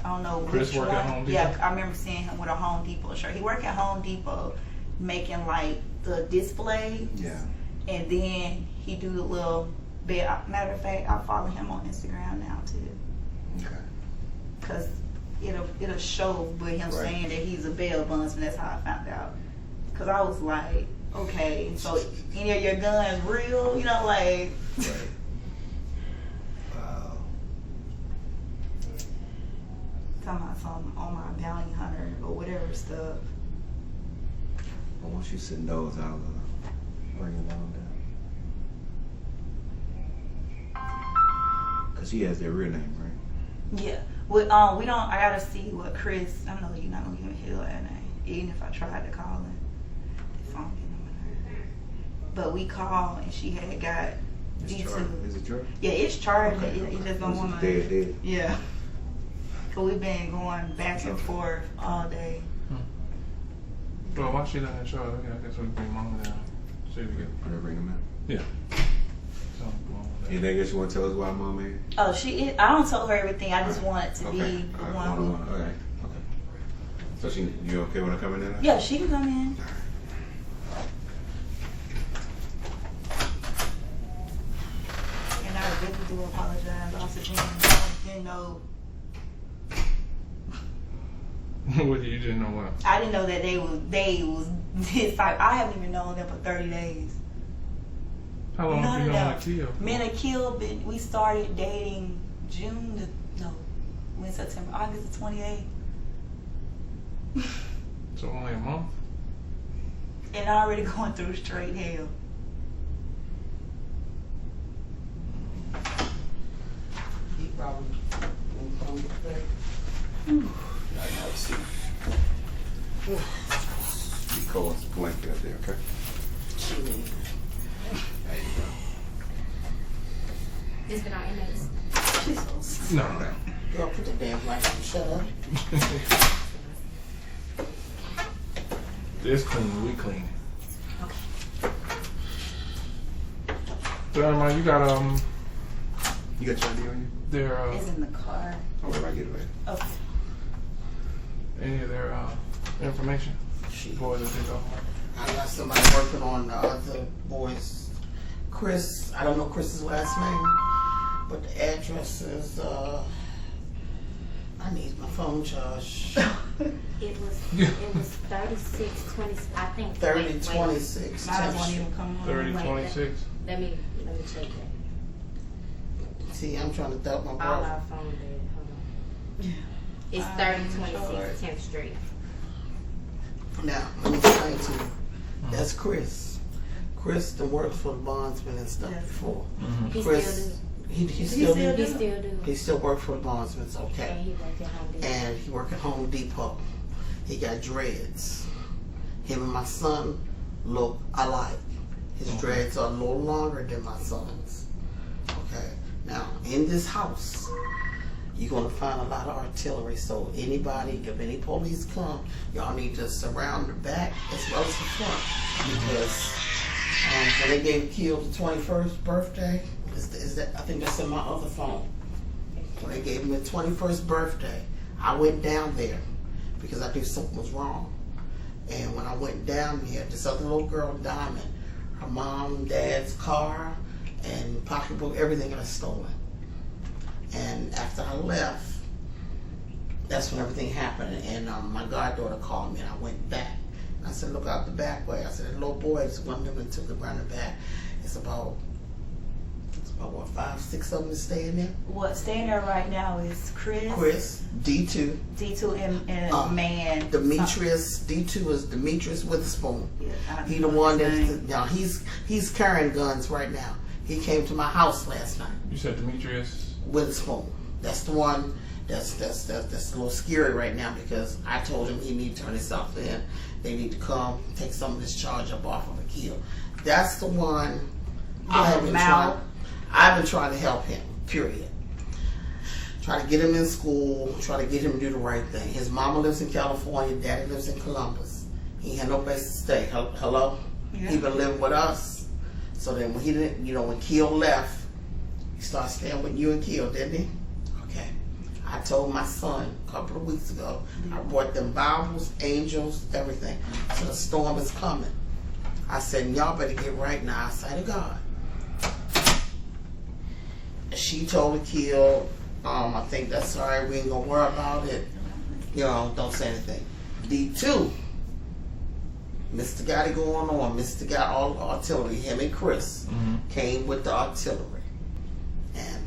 I don't know Chris which work one. at Home Depot? Yeah, I remember seeing him with a Home Depot shirt. He work at Home Depot, making like the displays. Yeah. And then he do the little bit. Matter of fact, I follow him on Instagram now too. Okay. Cause it'll show with him saying that he's a bail bondsman. That's how I found out. Cause I was like, okay, so any of your guns real? You know, like. Right. Wow. Talking about something on my bounty hunter or whatever stuff. Well, once you send those, I'll bring it on down. Cause he has their real name, right? Yeah. Well, we don't. I gotta see what Chris. I know you're not gonna give me his last name, even if I tried to call him. The phone getting on her. But we called and she had got It's D2. charged. Is it charged? Yeah, it's charged. Okay. It just don't want Dead, to. dead. Yeah. Cause we've been going back and forth all day. Well, why she doesn't show up? I guess we can bring Mama down. See if we get. Wanna bring him in? Yeah. Something wrong with that. Anything else you want to tell us about Mom, man? Oh, I don't tell her everything. I just want it to be the one who. Okay. Okay. So you okay when I come in there? Yeah, she can come in. And I really do apologize. I also didn't know. What you didn't know what? I didn't know that they was this type. I haven't even known them for 30 days. How long have you known Akil? Me and Akil, we started dating September, August the 28th. So only a month? And already going through straight hell. He probably won't come back. Let's see. Be cold as a blanket up there, okay? There you go. This been our inmates. Jesus. No. Girl, put the damn light on. Shut up. This clean, we clean. Okay. So, man, you got You got your ID on you? their It's in the car. I'll wait till I get it later. Okay. any of their information before they go? I got somebody working on the other boys. Chris, I don't know Chris's last name, but the address is, I need my phone charged. It was 3620. I think. 3026. Might as well even come on. 3026. Let me check that. See, I'm trying to doubt my All brother. our phone dead. Hold on. It's I'm 3026 10th Street. Now, let me explain to you. That's Chris. Chris that worked for the bondsman and stuff Yes. before. He Chris, still do. he still still do. He still do. He still work for the bondsman, okay. And he work at Home Depot. And he work at Home Depot. He got dreads. Him and my son look alike. His dreads are a little longer than my son's. Okay. Now, in this house, you're gonna find a lot of artillery. So anybody, if any police come, y'all need to surround the back as well as the front. Because when they gave Akil the 21st birthday, is that I think that's in my other phone. When they gave him the 21st birthday, I went down there because I knew something was wrong. And when I went down there, this other little girl, Diamond, her mom and dad's car and pocketbook, everything got stolen. And after I left, that's when everything happened. And my goddaughter called me and I went back. I said, look out the back way. I said, the little boys, one of them took it around the back. It's about about what, 5, 6 of them is staying there. What staying there right now is Chris, D2, D2 and man. Demetrius. D2 is Demetrius Witherspoon. Yeah, I He the know one his that's, name. he's carrying guns right now. He came to my house last night. You said Demetrius. Witherspoon. That's the one that's a little scary right now because I told him he need to turn himself in. They need to come take some of this charge up off of Akil. That's the one I've been trying to help him. Period. Try to get him in school. Try to get him to do the right thing. His mama lives in California. Daddy lives in Columbus. He had no place to stay. Hello. Yeah. He been living with us. So then when he didn't, when Keel left, he started staying with you and Keel, didn't he? Okay. I told my son a couple of weeks ago, I brought them Bibles, angels, everything. So the storm is coming. I said, y'all better get right now outside of God. She told Akil, I think that's all right, we ain't gonna worry about it. Don't say anything. D2, Mr. Got it going on. Mr. Got all the artillery. Him and Chris came with the artillery. And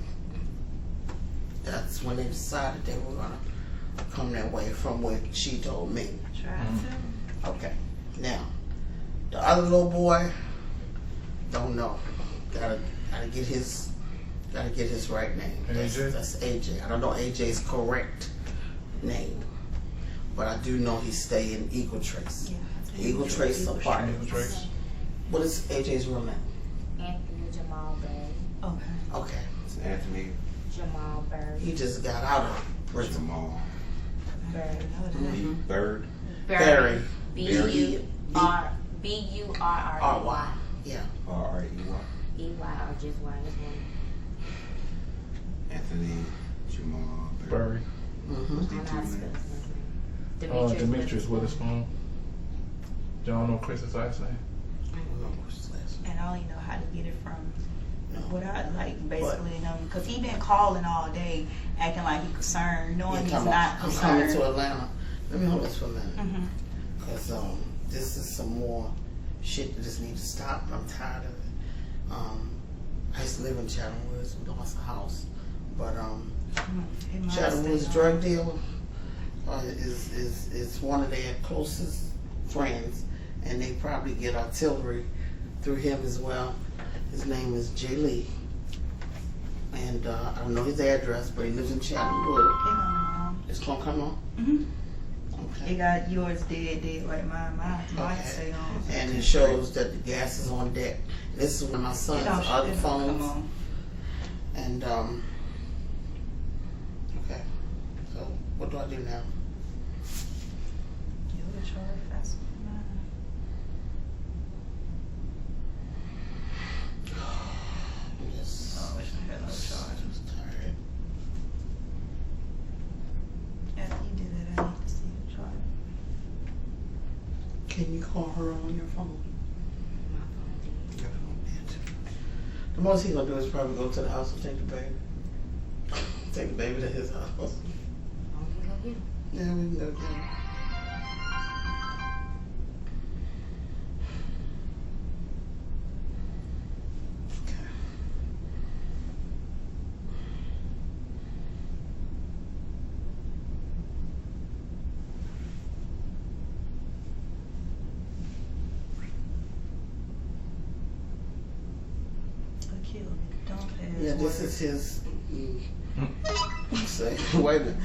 that's when they decided they were gonna come that way from what she told me. Okay. Now, the other little boy, don't know. Gotta get his right name. AJ? That's AJ. I don't know AJ's correct name, but I do know he stay in Eagle Trace. Yeah, Eagle Trace apartment. Eagle Trace. What is AJ's real name? Anthony Jamal Bird. Okay. Okay. It's Anthony Jamal Bird. He just got out of prison. Jamal Bird. Bird. Barry. B-U-R-R-Y. R-Y. Yeah. R-R-E-Y. E-Y or just Y is one. Anthony Jamal Bird. Barry. I don't know how to spell his name. Demetrius Witherspoon. Y'all know Chris's last name. And I only know how to get it from No. without basically because he been calling all day acting like he concerned, knowing he's not I'm coming concerned. to Atlanta. Let me hold this for a minute. Mhm. Because this is some more shit that just needs to stop. I'm tired of it. I used to live in Chatham Woods. We lost a house. But It might Chatham stay Woods on. drug dealer is one of their closest friends. And they probably get artillery through him as well. His name is Jay Lee. And I don't know his address, but he lives in Chatham Woods. It gonna come It's gonna come on? on. Mhm. Okay. It got yours dead like mine. Mine Okay. stay on. And it shows that the gas is on deck. This is one of my son's other Come phones. on. And okay. So what do I do now? You would charge faster than mine. Yes. Oh, I wish I had no charge. I'm tired. After you do that, I need to see the charge. Can you call her on your phone? My phone did. The most he's gonna do is probably go to the house and take the baby. Take the baby to his house. I'm gonna go get him. Yeah, we can go get him. Okay. Akil, don't pass. Yeah, this is his. Say, wait a minute.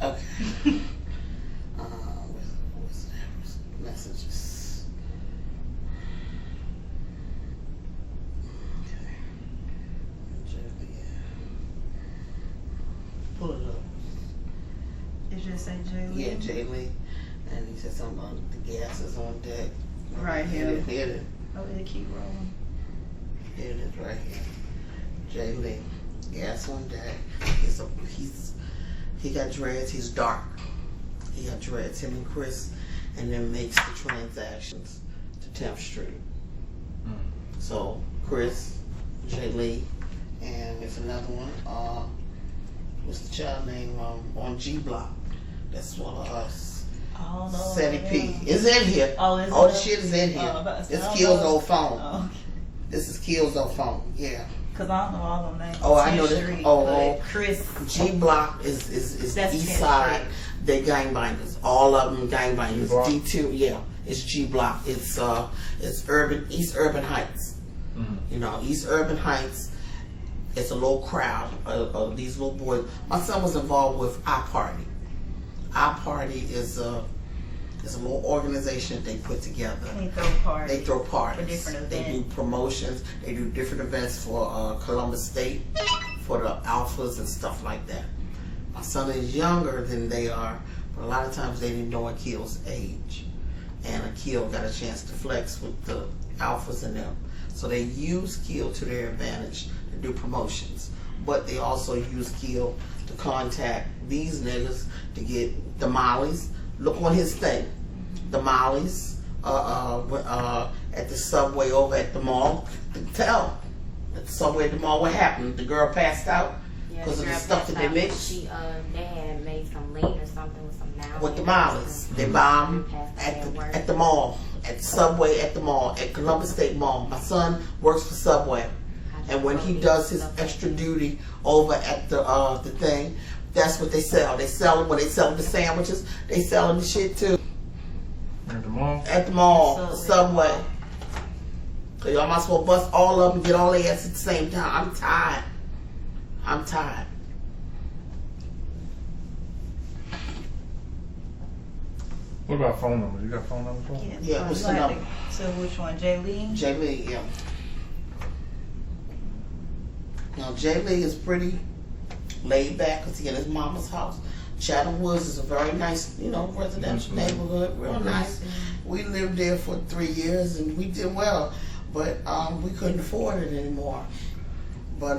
Okay. What's that? Messages. Okay. Pull it up. It just say Jay Lee. Yeah, Jay Lee. And he said something about the gas is on deck. Right here. Hit it. Oh, it keep rolling. Here it is right here. Jay Lee. Gas on deck. He got dreads. He's dark. He got dreads. Him and Chris, and then makes the transactions to 10th Street. So Chris, Jay Lee, and there's another one. What's the child name on G Block? That's one of us. Oh no. Seti P. It's in here. Oh, is it? All the shit is in here. Oh, It's Kill's old phone. Oh, This is Kill's phone. Yeah. Cause I don't know all them names. Oh, I 10th know that. Street, Oh, but Chris. G Block is That's East 10th Side. Street. They gangbangers. All of them gangbangers. G Block? D2. Yeah. It's G Block. It's urban East Urban Heights. Mhm. You know, East Urban Heights. It's a little crowd of these little boys. My son was involved with Our Party. Our Party is a little organization that they put together. They throw parties. They throw parties. For different They do events. promotions. They do different events for Columbus State, for the alphas and stuff like that. My son is younger than they are, but a lot of times they didn't know Akil's age. And Akil got a chance to flex with the alphas and them. So they use Akil to their advantage to do promotions. But they also use Akil to contact these niggas to get the mollies. Look on his thing. The mollies at the subway over at the mall. Tell at the subway at the mall what happened. The girl passed out Yeah, because of the girl stuff that passed they out. mixed They had made some lean or something with some now. with the mollies. They bombed at the mall, at the subway at the mall, at Columbus State Mall. My son works for Subway, and when he does his extra duty over at the thing, that's what they sell. They sell them when they sell the sandwiches. They sell them the shit too. At the mall. At the mall, the Subway. So y'all might as well bust all of them, get all their ass at the same time. I'm tired. I'm tired. What about phone numbers? You got phone numbers for them? Yeah, what's you the have number? to- So which one? Jay Lee? Jay Lee, yeah. Now Jay Lee is pretty laid back because he at his mama's house. Chatham Woods is a very nice, residential neighborhood, real nice. We lived there for 3 years and we did well, but we couldn't afford it anymore. But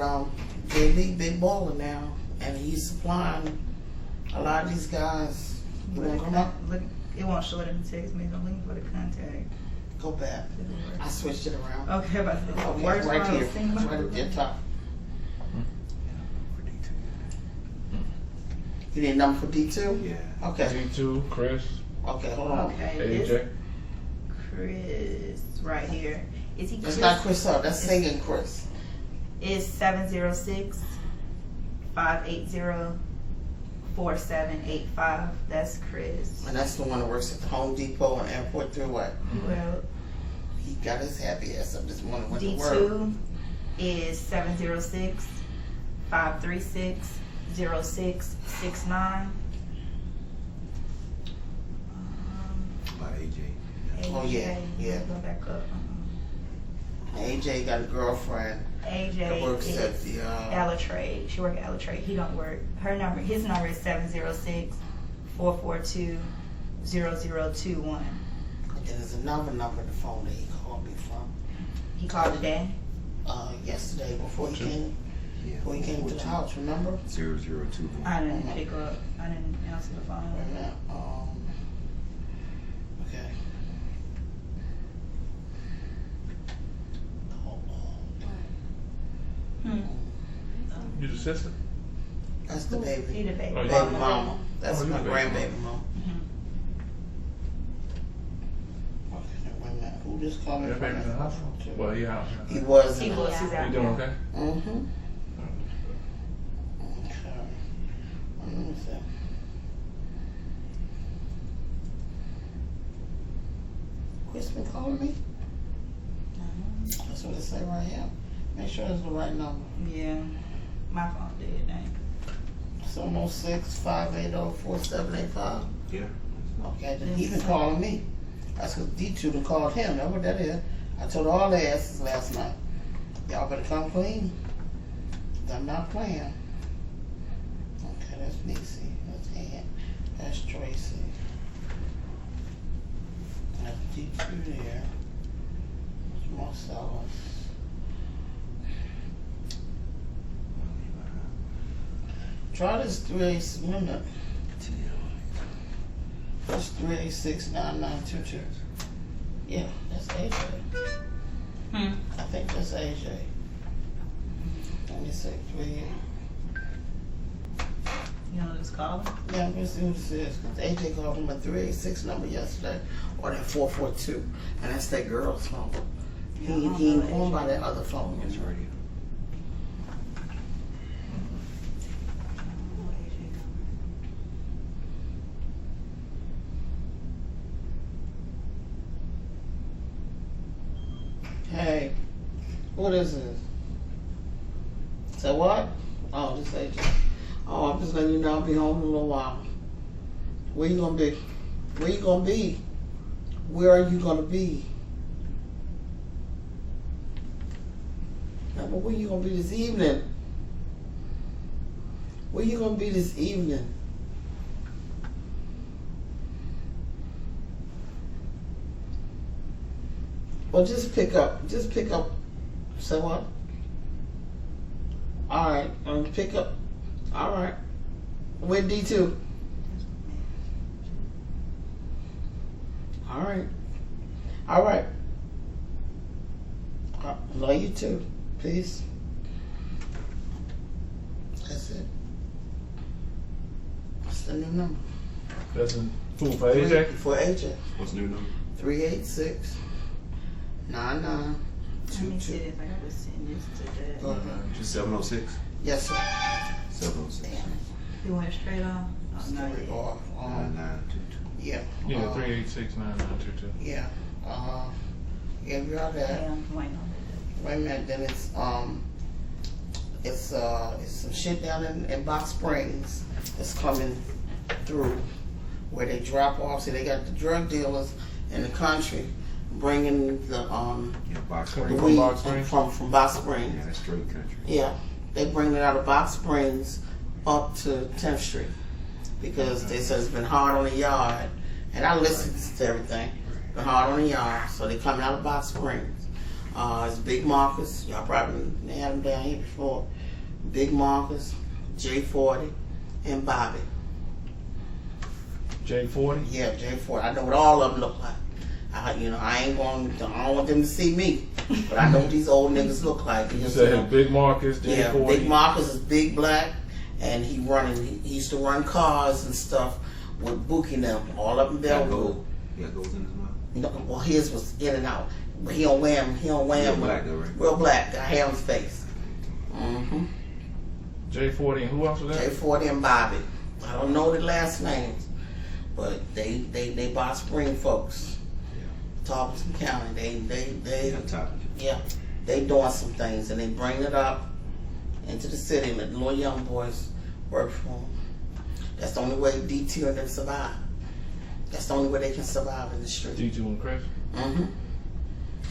Jay Lee big baller now, and he's supplying a lot of these guys. You wanna come up? Look, it won't show it in the text. Me the link for the contact. Go back. I switched it around. Okay, about the Okay, worst right one I here. was thinking It's about. right at the top. You need a number for D2? Yeah. Okay. D2, Chris, Okay, hold on. Okay, AJ. this Chris right here. Is he That's Chris? not Chris Huff. That's singing Chris. Is 706-580-4785. That's Chris. And that's the one that works at the Home Depot and Airport Thruway. Well, He got his happy ass up this morning with the word. D2 is 706-536-0669. By AJ. Oh, yeah, yeah. Go back up. AJ got a girlfriend that AJ works is at the Alitrade. She work at Alitrade. He don't work. His number is 706-442-0021. and there's another number on the phone that he called me from He called today. yesterday before he came Yeah. to the house, remember? 002. I didn't pick up. I didn't answer the Wait a phone. minute. Okay. You the sister? That's the He baby. the baby. Oh, Baby yeah. mama. That's Oh, you my the baby grandbaby mama. Mhm. Okay, wait a minute. Who just called me Your from baby's in the that hospital? phone, too? Well, he out. He was He in was. the He's Yeah. out You doing now. okay? Mm-hmm. Okay. Let me see. Chris been calling me? That's what it say right here. Make sure it's the right number. Yeah. My phone did. Dang. 706-580-4785. Yeah. Okay, then he been calling me. That's because D2 done called him. That's what that is. I told all the asses last night, y'all better come clean. I'm not playing. Okay, that's Niecy. That's Ann. That's Tracy. That's D2 there. That's Marcellus. Try this 386 minute. That's 386-9922. Yeah, that's AJ. I think that's AJ. Let me see. 38. You know this calling? Yeah, let me see who this is. Because AJ called him a 386 number yesterday. Or that 442. And that's that girl's phone. He ain't going by that other phone. It's radio. Hey, what is this? Say what? Oh, this agent. Oh, I'm just letting you know I'll be home in a little while. Where you gonna be? Where you gonna be? Where are you gonna be? Now, but where you gonna be this evening? Where you gonna be this evening? Well, just pick up. Just pick up. Say what? All right. Pick up. All right. With D2. All right. All right. Love you too. Peace. That's it. What's the new number? That's a fool for AJ. For AJ. What's the new number? 386 Let me see 9922. if I gotta send this to the. Just 706? Yes, sir. 706. You went straight off? Oh, no, Straight yeah. off. 9922. Yeah. Yeah, 386-9922. Yeah. Yeah, we are that. Yeah, I'm waiting on Wait a minute, then it's some shit down in Box Springs that's coming through where they drop off. See, they got the drug dealers in the country bringing the Yeah, Box the Springs. From weed Box Springs? from Box Springs. Yeah, that's straight country. Yeah, they bring it out of Box Springs up to 10th Street because they said it's been hard on the yard, and I listened to everything. Been hard on the yard, so they coming out of Box Springs. It's Big Marcus. Y'all probably had them down here before. Big Marcus, J40, and Bobby. J40? Yeah, J40. I know what all of them look like. I don't want them to see me, but I know what these old niggas look like. You said Big Marcus, J40. Yeah, Big Marcus is big black, and he used to run cars and stuff with Bookie them. All of them Got there. gold. Yeah, gold in his mouth. No, well, his was in and out. But he don't wear them. He don't wear them. Real black though, right? Real black. Got hair on his face. Mm-hmm. J40 and who else was that? J40 and Bobby. I don't know their last names, but they Box Spring folks. Tarleton County. They On top of it. yeah. They doing some things and they bring it up into the city and let the little young boys work for them. That's the only way D2 and them survive. That's the only way they can survive in the street. D2 and Chris? Mm-hmm.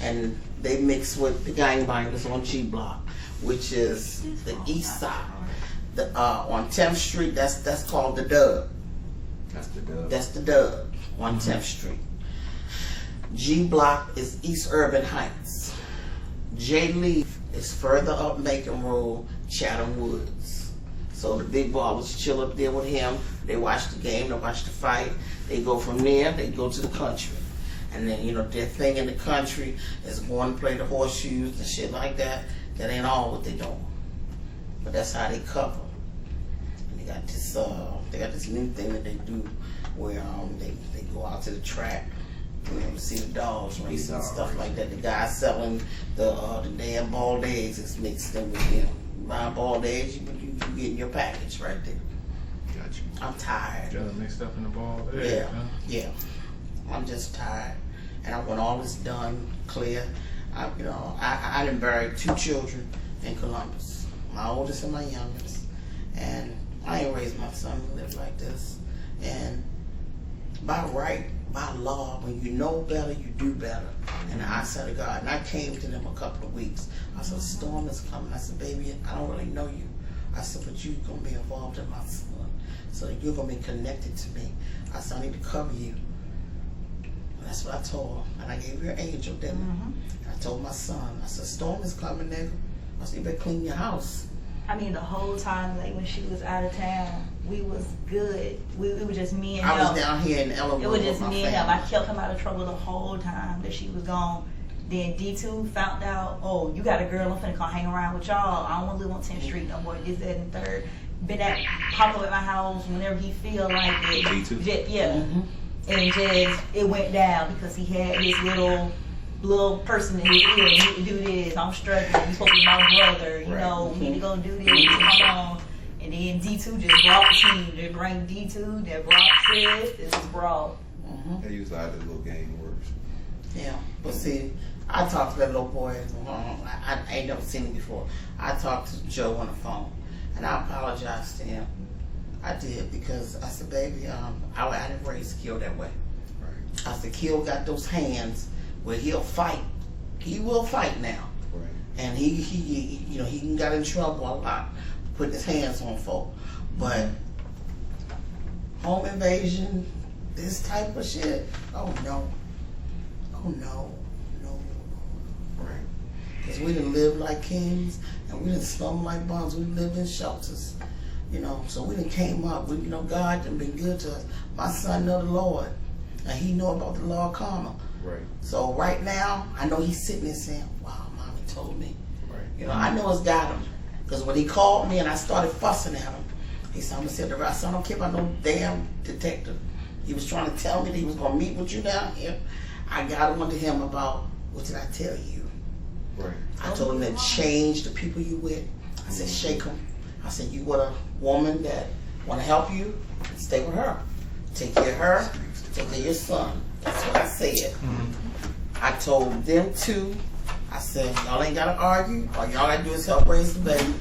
And they mix with the gangbangers on G Block, which is the east side. On 10th Street, that's called the Dub. That's the dub. That's the Dub on 10th Street. G Block is East Urban Heights. J Leaf is further up Macon Road, Chatham Woods. So the big ballers chill up there with him. They watch the game, they watch the fight. They go from there, they go to the country. And then, their thing in the country is going to play the horseshoes and shit like that. That ain't all what they doing. But that's how they cover. And they got this new thing that they do where they go out to the track. To see the dogs racing and stuff like that. The guy selling the damn bald eggs is mixed in with them. You buy bald eggs, you getting your package right there. Gotcha. I'm tired. Got it mixed up in the ball. Yeah, yeah. I'm just tired, and I want all this done clear. I done buried 2 children in Columbus, my oldest and my youngest, and I ain't raised my son to live like this. And by right, by law, when you know better, you do better. And I said to God, and I came to them a couple of weeks. I said, storm is coming. I said, baby, I don't really know you. I said, but you're going to be involved in my son. So you're going to be connected to me. I said, I need to cover you. And that's what I told her. And I gave her an angel, didn't I? I told my son, I said, storm is coming, nigga. I said, you better clean your house. I mean, the whole time, like when she was out of town, we was good. It was just me and I him. was down here in Ellenwood It was with just my me and family. him. I kept him out of trouble the whole time that she was gone. Then D2 found out, oh, you got a girl, I'm finna come hang around with y'all. I don't want to live on 10th Street no more. This, that, and third. Been at, pop up at my house whenever he feel like it. D2? Yeah. And just, it went down because he had his little little person in his ear, you need to do this, I'm struggling, you supposed to be my brother, you know, we need to go do this, come on. And then D2 just brought the team. They bring D2, that brought Chris, this is brought. They use how the little game works. Yeah, but see, I talked to that little boy. I ain't never seen him before. I talked to Joe on the phone, and I apologized to him. I did, because I said, baby, I didn't raise Akil that way. Right. I said, Akil got those hands where he'll fight. He will fight now. Right. And he got in trouble a lot, putting his hands on folk. But home invasion, this type of shit, oh no. Right. Because we didn't live like kings, and we didn't slum like bums. We lived in shelters, so we done came up. God done been good to us. My son know the Lord, and he know about the law of karma. Right. So right now, I know he's sitting there saying, wow, mommy told me. Right. I know it's got him. Because when he called me and I started fussing at him, he said, I'm going to sit there. I said, I don't care about no damn detective. He was trying to tell me that he was going to meet with you down here. I got on to him about, what did I tell you? Right. I told him to change the people you with. I said, shake them. I said, you want a woman that want to help you? Stay with her. Take care of her. Take care of your son. That's what I said. I told them two. I said, y'all ain't got to argue. All y'all got to do is help raise the baby.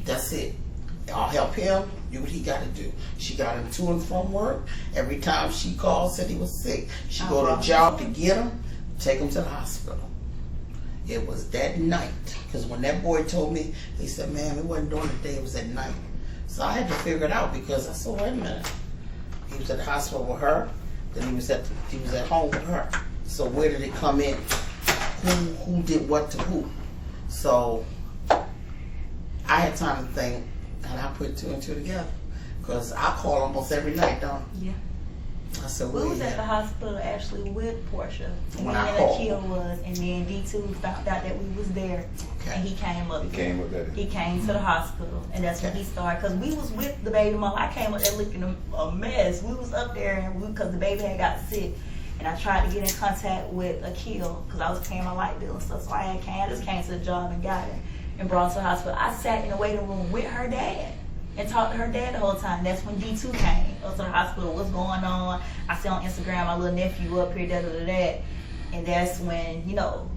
That's it. Y'all help him. Do what he got to do. She got him to and from work. Every time she called, said he was sick, she go to a job to get him, take him to the hospital. It was that night. Because when that boy told me, he said, man, it wasn't during the day, it was at night. So I had to figure it out, because I said, wait a minute. He was at the hospital with her. Then he was at home with her. So where did it come in? Who did what to who? So I had time to think, and I put two and two together. Because I call almost every night, don't I? Yeah. I said, We well, was at the hospital actually with Portia. When Me I and called. Akil was, and then D2 found out that we was there, Okay. and he came up. He came with that. He came to the hospital, and that's when he started. Cause we was with the baby mama. I came up there looking a mess. We was up there, and cause the baby had got sick, and I tried to get in contact with Akil, cause I was paying my light bill and stuff. So I just came to the job and got her and brought her to the hospital. I sat in the waiting room with her dad and talked to her dad the whole time. That's when D2 came up to the hospital. What's going on? I see on Instagram my little nephew up here, da. And that's when,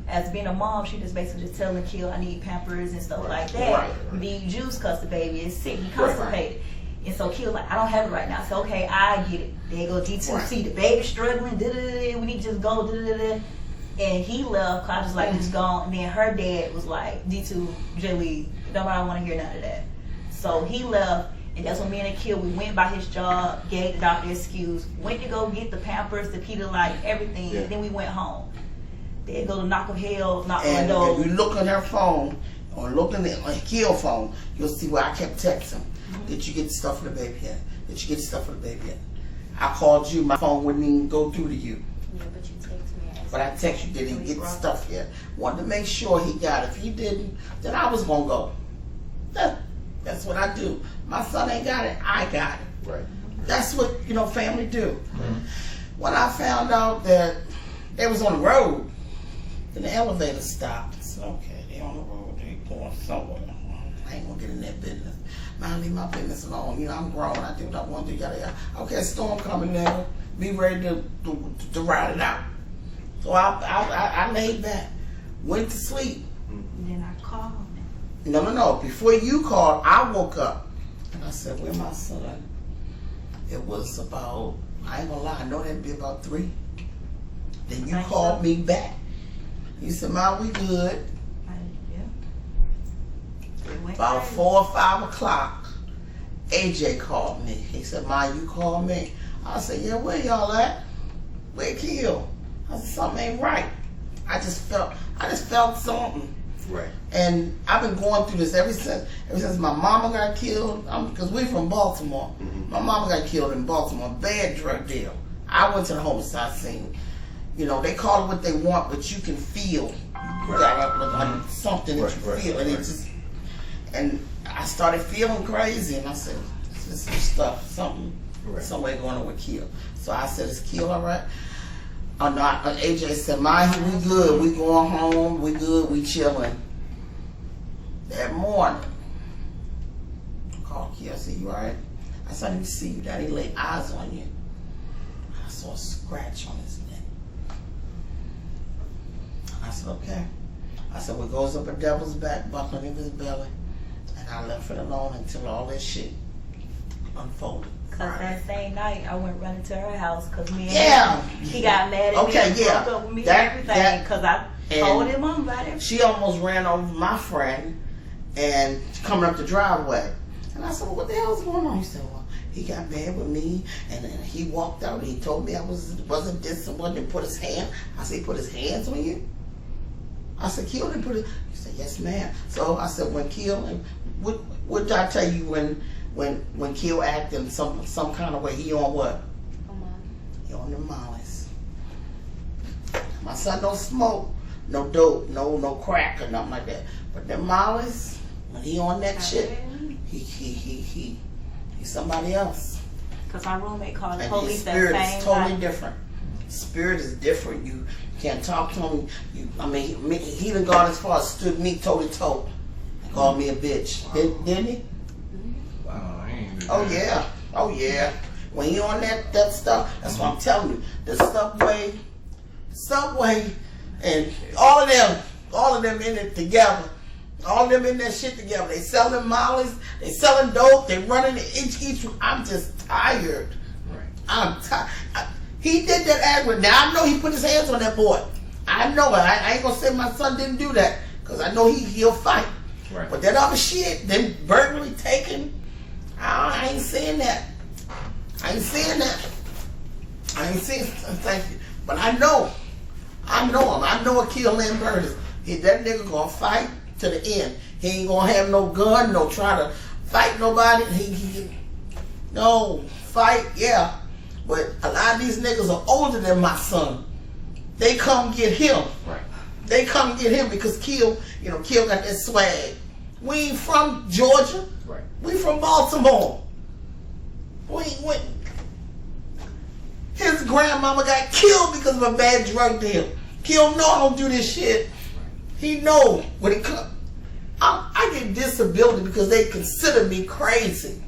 as being a mom, she just basically just telling Akil, I need Pampers and stuff like that. Right. We need juice because the baby is sick. He constipated. And so Akil's like, I don't have it right now. So okay, I get it. There go D2. Right. See the baby struggling. We need to just go. And he left. I just like just gone. And then her dad was like, D2, Joey, nobody want to hear none of that. So he left, and that's when me and Akil, we went by his job, gave the doctor excuse, went to go get the Pampers, the Pedialyte, everything, Yeah. and then we went home. Then go to knock of hell, knock on the And door. if you look on her phone, or look on Akil's phone, you'll see where I kept texting. Did you get the stuff for the baby yet? Did you get the stuff for the baby yet? I called you, my phone wouldn't even go through to you. Yeah, but you text me. But I text you, did he get the stuff yet? Wanted to make sure he got it. If he didn't, then I was going to go. That's what I do. My son ain't got it, I got it. Right. That's what, family do. When I found out that they was on the road, then the elevator stopped. I said, okay, they on the road, they going somewhere. I ain't gonna get in that business. Man, leave my business alone. I'm grown, I do what I want to do, yada yada. Okay, storm coming now. Be ready to ride it out. So I laid back, went to sleep. And then I called. No. Before you called, I woke up. And I said, where my son? It was about, I ain't gonna lie, I know that'd be about 3. Then you called me back. You said, Ma, we good. About 4 or 5 o'clock, AJ called me. He said, Ma, you called me? I said, yeah, where y'all at? Where Akil? I said, something ain't right. I just felt something. Right. And I've been going through this ever since my mama got killed. Because we're from Baltimore. My mama got killed in Baltimore, bad drug deal. I went to the homicide scene. They call it what they want, but you can feel something that you feel, and it just. And I started feeling crazy, and I said, "This is some stuff, something, somewhere going on with Akil." So I said, "Is Akil all right?" Oh no, AJ said, we good, we going home, we good, we chilling. That morning, I called Kia, I said, you alright? I said, let me see you, Daddy laid eyes on you. I saw a scratch on his neck. I said, okay. I said, what goes up a devil's back, buckling in his belly. And I left it alone until all that shit unfolded. Cause that same night I went running to her house because me and he got mad at Okay, me and broke up with me and everything because I told him about it. She almost ran over my friend and coming up the driveway. And I said, well, what the hell's going on? He said, well, he got mad with me and then he walked out and he told me I wasn't disciplined and put his hand. I said, he put his hands on you? I said, Kill didn't put it. He said, yes, ma'am. So I said, when Kill, what did I tell you when Kill acted in some kind of way, he on what? He on the mollies. My son don't smoke, no dope, no crack or nothing like that. But the mollies, when he on that shit, he's somebody else. Cause my roommate called the And police his that spirit same is totally night. different. Spirit is different. You can't talk to him. He even gone as far as stood me toe to toe and called me a bitch. Didn't he? Wow, I ain't do Oh that. yeah, oh yeah. When you on that stuff, that's what I'm telling you. The subway, and all of them in it together. All of them in that shit together. They selling mollies, they selling dope, they running each. I'm just tired. Right. I'm tired. He did that act. Now I know he put his hands on that boy. I know it. I ain't gonna say my son didn't do that because I know he'll fight. Right. But that other shit, then burglary, taken, I ain't saying that. I ain't saying that. I ain't saying thank you. But I know him. I know Akil Lambertis. That nigga gonna fight to the end. He ain't gonna have no gun, no try to fight nobody. No fight, yeah. But a lot of these niggas are older than my son. They come get him. Right. They come get him because Kill got that swag. We ain't from Georgia. Right. We from Baltimore. His grandmama got killed because of a bad drug deal. Kill know I don't do this shit. He know when it comes. I get disability because they consider me crazy.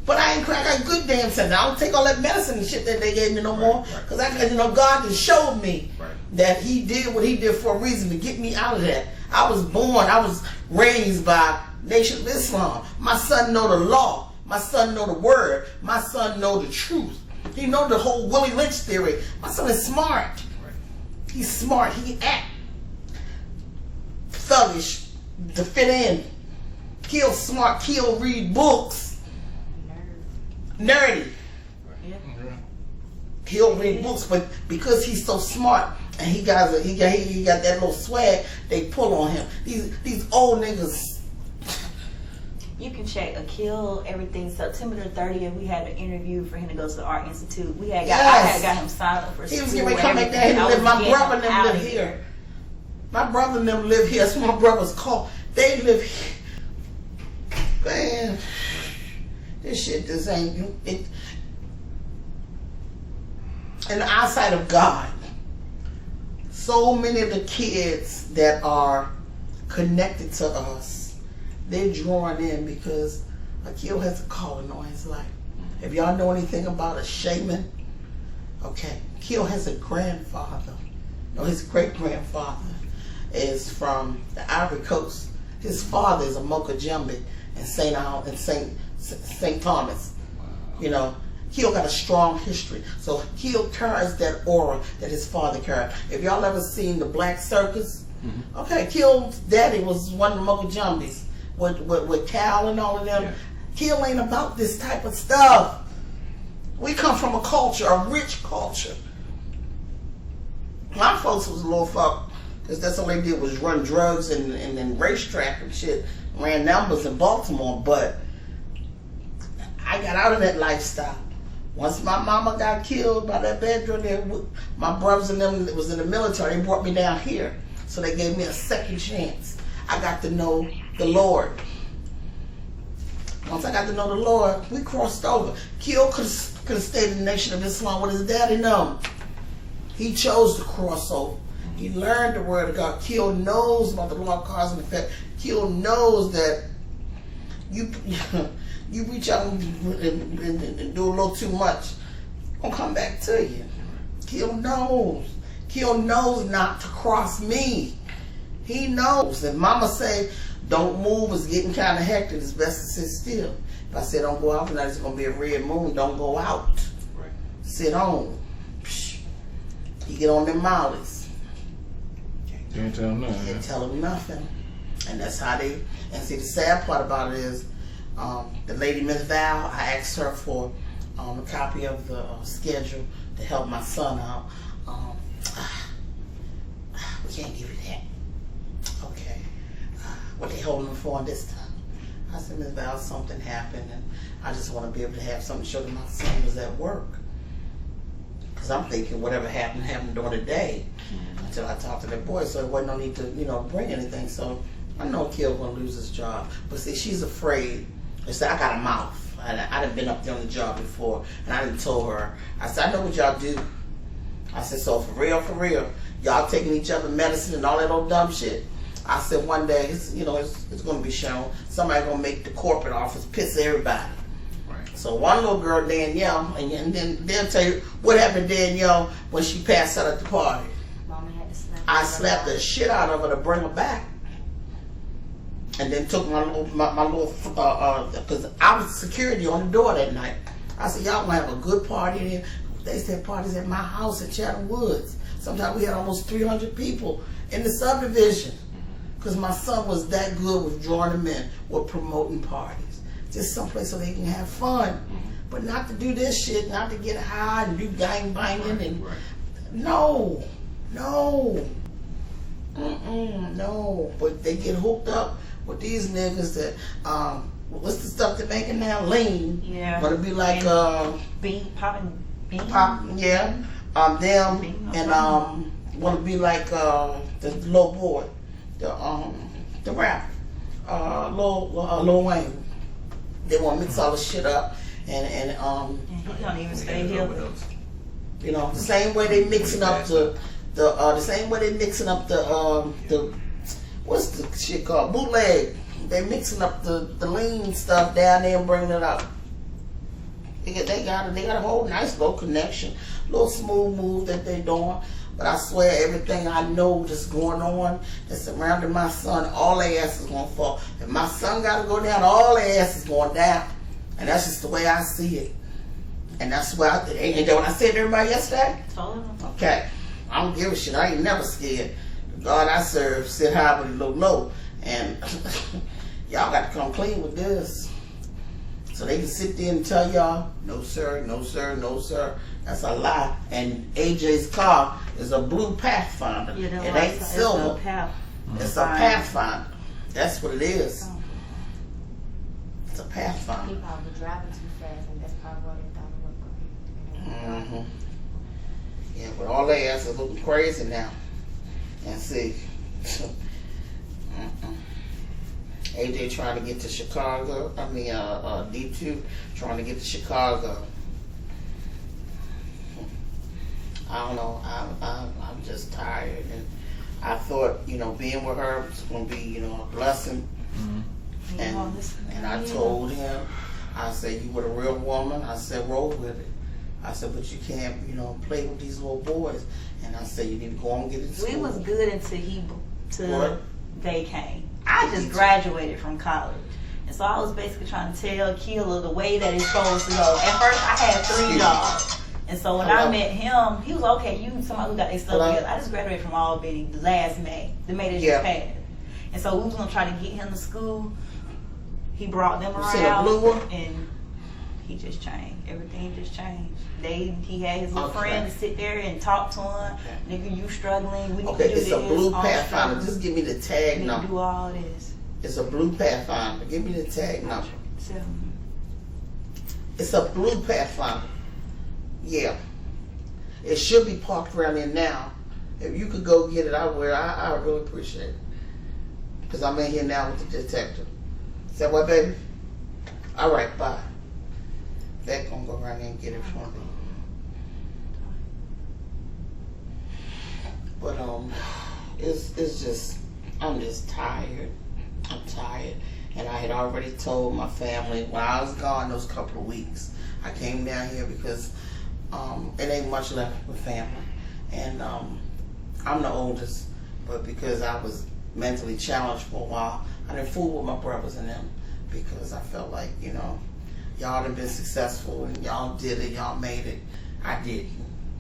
But I ain't crazy. I got good damn sense. I don't take all that medicine and shit that they gave me no more. Because God has showed me that he did what he did for a reason to get me out of that. I was raised by Nation of Islam. My son know the law. My son know the word. My son know the truth. He know the whole Willie Lynch theory. My son is smart. He's smart. He act thuggish to fit in. Kill smart. Kill read books. Nerdy. He'll read books, but because he's so smart and he got that little swag, they pull on him. These old niggas. You can check Akil, everything. September the 30th, we had an interview for him to go to the Art Institute. I had got him signed up for school. He was getting ready to come back there and live. My brother and them live here. My brother and them live here. That's what my brother's called. They live here. Man, this shit just ain't it. In the eyesight of God, so many of the kids that are connected to us, they're drawn in because Akil has a calling on his life. If y'all know anything about a shaman, okay, Akil has a grandfather. No, his great-grandfather is from the Ivory Coast. His father is a Mokajumbi in St. Thomas. You know, Keel got a strong history. So Keel carries that aura that his father carried. If y'all ever seen the Black Circus, okay, Keel's daddy was one of the Mokajumbis with Cal and all of them. Yeah. Keel ain't about this type of stuff. We come from a culture, a rich culture. My folks was a little fuck, because that's all they did was run drugs and racetrack and shit, ran numbers in Baltimore, but I got out of that lifestyle. Once my mama got killed by that bad drug deal, my brothers and them that was in the military, they brought me down here. So they gave me a second chance. I got to know the Lord. Once I got to know the Lord, we crossed over. Keel could have stayed in the Nation of Islam with his daddy, no. He chose to cross over. He learned the word of God. Akil knows about the law of cause and effect. Akil knows that you reach out and do a little too much, it's gonna come back to you. Akil knows. Akil knows not to cross me. He knows. If mama say, don't move, it's getting kind of hectic, it's best to sit still. If I say don't go out tonight, it's going to be a red moon, don't go out. Right. Sit home. You get on them mollies. Can't tell them nothing. Can't tell them nothing. And that's how they, and see the sad part about it is, the lady Miss Val, I asked her for a copy of the schedule to help my son out. We can't give you that. Okay. What they holding him for this time? I said, Miss Val, something happened, and I just want to be able to have something to show that my son was at work. Because I'm thinking whatever happened during the day until I talked to that boy, so there wasn't no need to, bring anything. So I know Akil going to lose his job. But see, she's afraid. She said, I got a mouth. I done been up there on the job before, and I done told her. I said, I know what y'all do. I said, so for real, y'all taking each other medicine and all that old dumb shit. I said one day, it's going to be shown. Somebody going to make the corporate office piss everybody. Right. So one little girl, Danielle, and then they'll tell you what happened to Danielle when she passed out at the party. Mama had to slap I her. slapped the shit out of her to bring her back. And then took my little, because I was security on the door that night. I said, y'all going to have a good party there. They said parties at my house at Chatham Woods. Sometimes we had almost 300 people in the subdivision. Because my son was that good with drawing them in, with promoting parties. Just someplace so they can have fun. But not to do this shit, not to get high and do gang banging. And no. No. But they get hooked up with these niggas that, what's the stuff they're making now? Lean. Yeah. But it'd be like, popping beans. yeah. Them and, want to be like, the little boy. The rap, Lil Wayne. They want to mix all the shit up, and he don't even stay here. the same way they mixing up the same way they mixing up the what's the shit called, bootleg. They mixing up the lean stuff down there and bringing it up. They got a whole nice little connection, little smooth move that they doing. But I swear, everything I know that's going on, that's surrounding my son, all their ass is going to fall. If my son got to go down, all their ass is going down. And that's just the way I see it. And that's why, and then when I said to everybody yesterday, okay, I don't give a shit. I ain't never scared. The God I serve sit high but he look low. And y'all got to come clean with this. So they can sit there and tell y'all, no sir, no sir, no sir. That's a lie. And AJ's car is a blue Pathfinder. It ain't silver. It's a Pathfinder. That's what it is. It's a Pathfinder. He probably was driving too fast, and that's probably what they thought it was going. Yeah, but all their asses looking crazy now. And see, AJ trying to get to Chicago. I mean, D2 trying to get to Chicago. I don't know. I'm just tired, and I thought, being with her was gonna be, a blessing. And I told him, I said, you were a real woman. I said, roll with it. I said, but you can't, play with these little boys. And I said, you need to go on and get into school. We was good until they came. I just graduated from college. And so I was basically trying to tell Akil the way that it's supposed to go. At first, I had 3 jobs. And so when I met him, he was okay. You somebody who got their stuff together. I just graduated from Albany last May, the May that just passed. And so we was gonna try to get him to school. He brought them around, and he just changed. Everything just changed. He had his little friend to sit there and talk to him. Nigga, you struggling? We need to do it's this. A blue Pathfinder. Just give me the tag we number. Do all this. It's a blue Pathfinder. Give me the tag number. 7. It's a blue Pathfinder. Yeah. It should be parked around there now. If you could go get it, I would really appreciate it. Because I'm in here now with the detective. Say what, baby? All right, bye. They're going to go around there and get it from me. it's just, I'm just tired. I'm tired. And I had already told my family when I was gone those couple of weeks, I came down here because it ain't much left with family. And I'm the oldest, but because I was mentally challenged for a while, I didn't fool with my brothers and them because I felt like, you know, y'all done been successful and y'all did it, y'all made it. I didn't,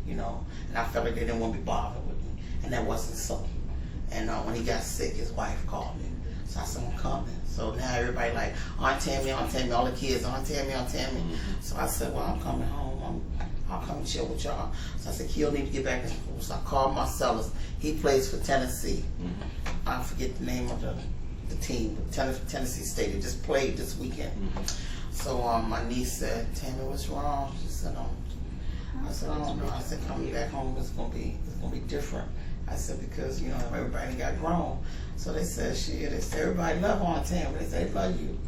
you know, and I felt like they didn't want to be bothered with me, and that wasn't so. And when he got sick, his wife called me. So I said, I'm coming. So now everybody like, Aunt Tammy, all the kids, Aunt Tammy. So I said, well, I'm coming home. I'll come and chill with y'all. So I said, Akil need to get back in school. So I called Marcellus. He plays for Tennessee. I forget the name of the team, but Tennessee State. They just played this weekend. So my niece said, Tammy, what's wrong? She said, I said, I don't know. I said, coming back home it's gonna be different. I said, because, you know, everybody got grown. So they said, they said, everybody love Aunt Tammy. They said, they love you.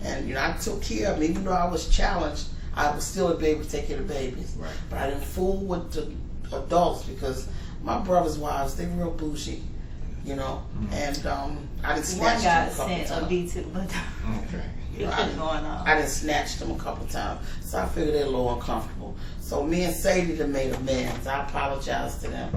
And, you know, I took care of them. Even though I was challenged, I was still be able to take care of the babies. Right. But I didn't fool with the adults because my brothers' wives, they real bougie, you know. And I didn't snatch them a couple One got sent a B2, but Okay. you know, it's going on. I didn't snatch them a couple times. So I figured they're a little uncomfortable. So me and Sadie done made amends. I apologize to them.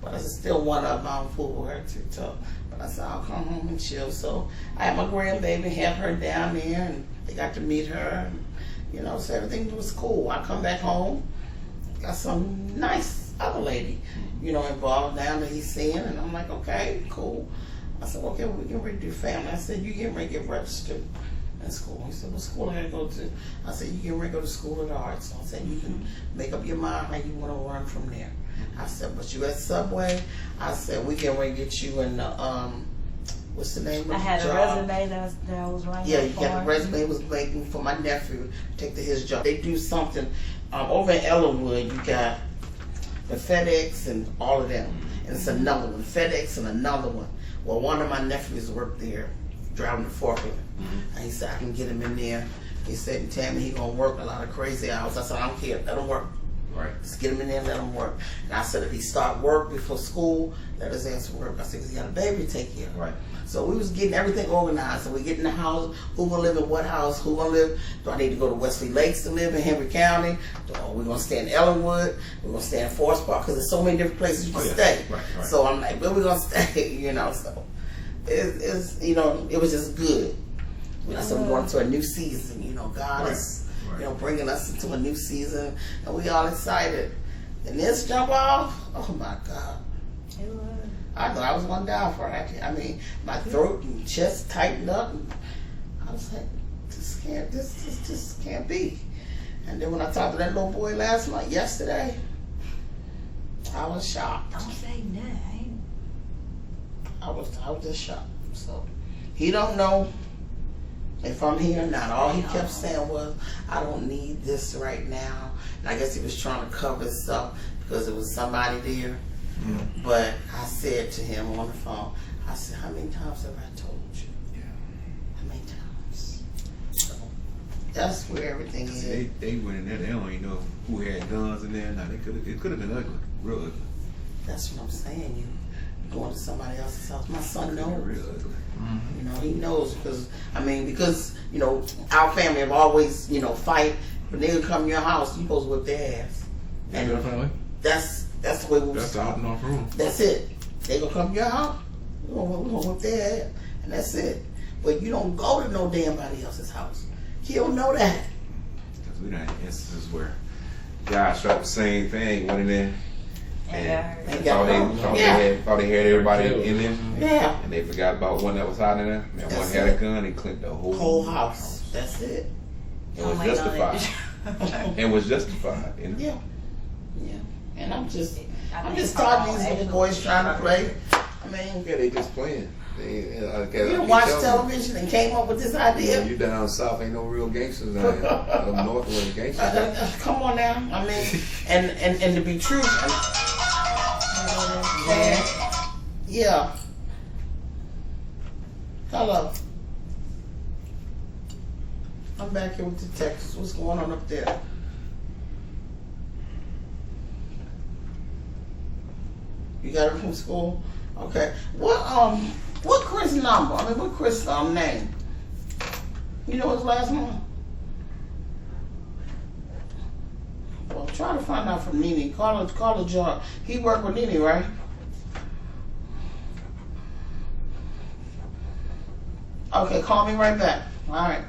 But I still one of them, I don't fool with her too tough. But I said, I'll come home and chill. So I had my grandbaby, have her down there, and they got to meet her. And, you know, so everything was cool. I come back home, got some nice other lady, you know, involved down that he's seeing. And I'm like, okay, cool. I said, okay, we can ready to do family. I said, you get ready to get registered in school. He said, what school I gotta go to? I said, you get ready to go to School of the Arts. I said, you can make up your mind how you want to run from there. I said, but you at Subway? I said, we get ready to get you in the, what's the name of the job? I had a resume that I was running. Yeah, you got a resume was waiting for my nephew to take to his job. They do something, over in Ellenwood, you got the FedEx and all of them. And it's another one, FedEx and another one. Well, one of my nephews worked there, driving the forklift. And he said, I can get him in there. He said, Tammy, he gonna work a lot of crazy hours. I said, I don't care, let him work. Right. Just get him in there and let him work. And I said, if he start work before school, let his ass work. I said, because he got a baby to take care of. Right. So we was getting everything organized. So we get in the house, who gonna live in what house, who gonna live, do I need to go to Wesley Lakes to live in Henry County? Or we gonna stay in Ellenwood? We're gonna stay in Forest Park? Because there's so many different places you can stay. Right. So I'm like, where we gonna stay? You know, so it's you know, it was just good. I said, we're going into a new season. You know, God is, you know, bringing us into a new season, and we all excited. And this jump off, oh my God. It was. I thought I was going to die for it. I mean, my throat and chest tightened up. And I was like, this can't be. And then when I talked to that little boy yesterday, I was shocked. Don't say nothing. I was just shocked. So he don't know if I'm here or not. All he kept saying was, I don't need this right now. And I guess he was trying to cover himself because there was somebody there. But I said to him on the phone, I said, how many times have I told you? Yeah. How many times? So that's where everything is. They went in there, they don't even know who had guns in there. Now, it could have been ugly, real ugly. That's what I'm saying. You going to somebody else's house. My son knows. Real ugly. You know, he knows because you know, our family have always, you know, fight. When they come to your house, you supposed to whip their ass. And Definitely. that's the way we That's the out and off rule. That's it. They gonna come to your house, we're gonna whip their ass, and that's it. But you don't go to no damn body else's house. He don't know that. Because we done had instances where guys tried the same thing, went in there, and thought they had everybody in there. Yeah. And they forgot about one that was hiding in there. And one had a gun and clipped the whole house. That's it. It was justified. It was justified. You know? Yeah. Yeah. And I'm just talking these little boys trying to play. I mean, Yeah, they just playing. you didn't watch television and came up with this idea. You down south ain't no real gangsters down here. Up north where the gangsters. Come on now. I mean, and to be true. Yeah. Hello. I'm back here with the Texas. What's going on up there? You got it from school? Okay. What Chris number? I mean, what Chris name? You know his last name? Well, try to find out from Nene. Call her John. He worked with Nene, right? Okay, call me right back. All right.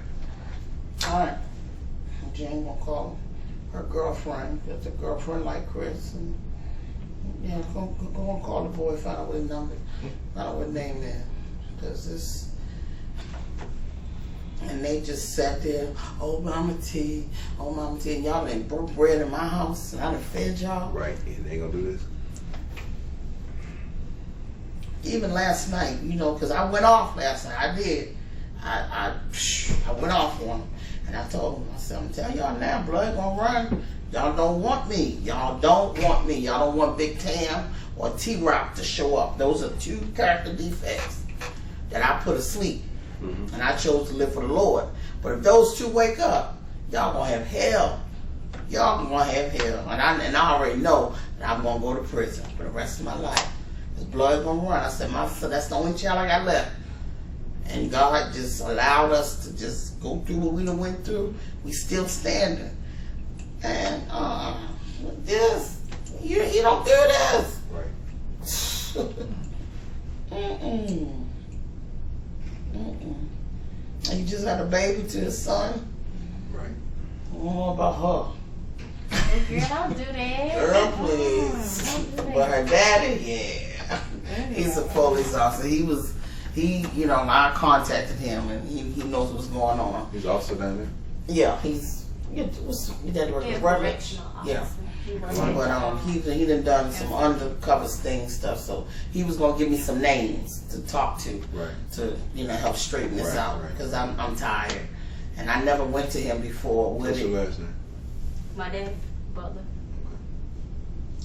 Jane gonna call her girlfriend. That's a girlfriend like Chris. And yeah, go and call the boy. Find out what his number. Find out what his name is. Cause this. And they just sat there, oh Mama T, and y'all done broke bread in my house, and I done fed y'all. Right, and they gonna do this. Even last night, you know, because I went off last night. I did. I went off on them, and I told them, I said, I'm telling y'all now, blood gonna run. Y'all don't want me. Y'all don't want Big Tam or T-Rock to show up. Those are two character defects that I put asleep. Mm-hmm. And I chose to live for the Lord. But if those two wake up, y'all gonna have hell. Y'all gonna have hell. And I already know that I'm gonna go to prison for the rest of my life. His blood gonna run. I said, my son, that's the only child I got left. And God just allowed us to just go through what we done went through. We still standing. And this, you don't do this. Right. And you just had a baby to his son. Right. Oh, about her. Girl, don't do that. Girl, please. But her daddy, yeah. He's a police officer. I contacted him and he knows what's going on. He's also down there? Yeah, your daddy working for correctional. Yeah. But he done some undercover sting stuff, so he was gonna give me some names to talk to, right, to help straighten this out, because I'm tired, and I never went to him before. What's your last name? My dad, Butler.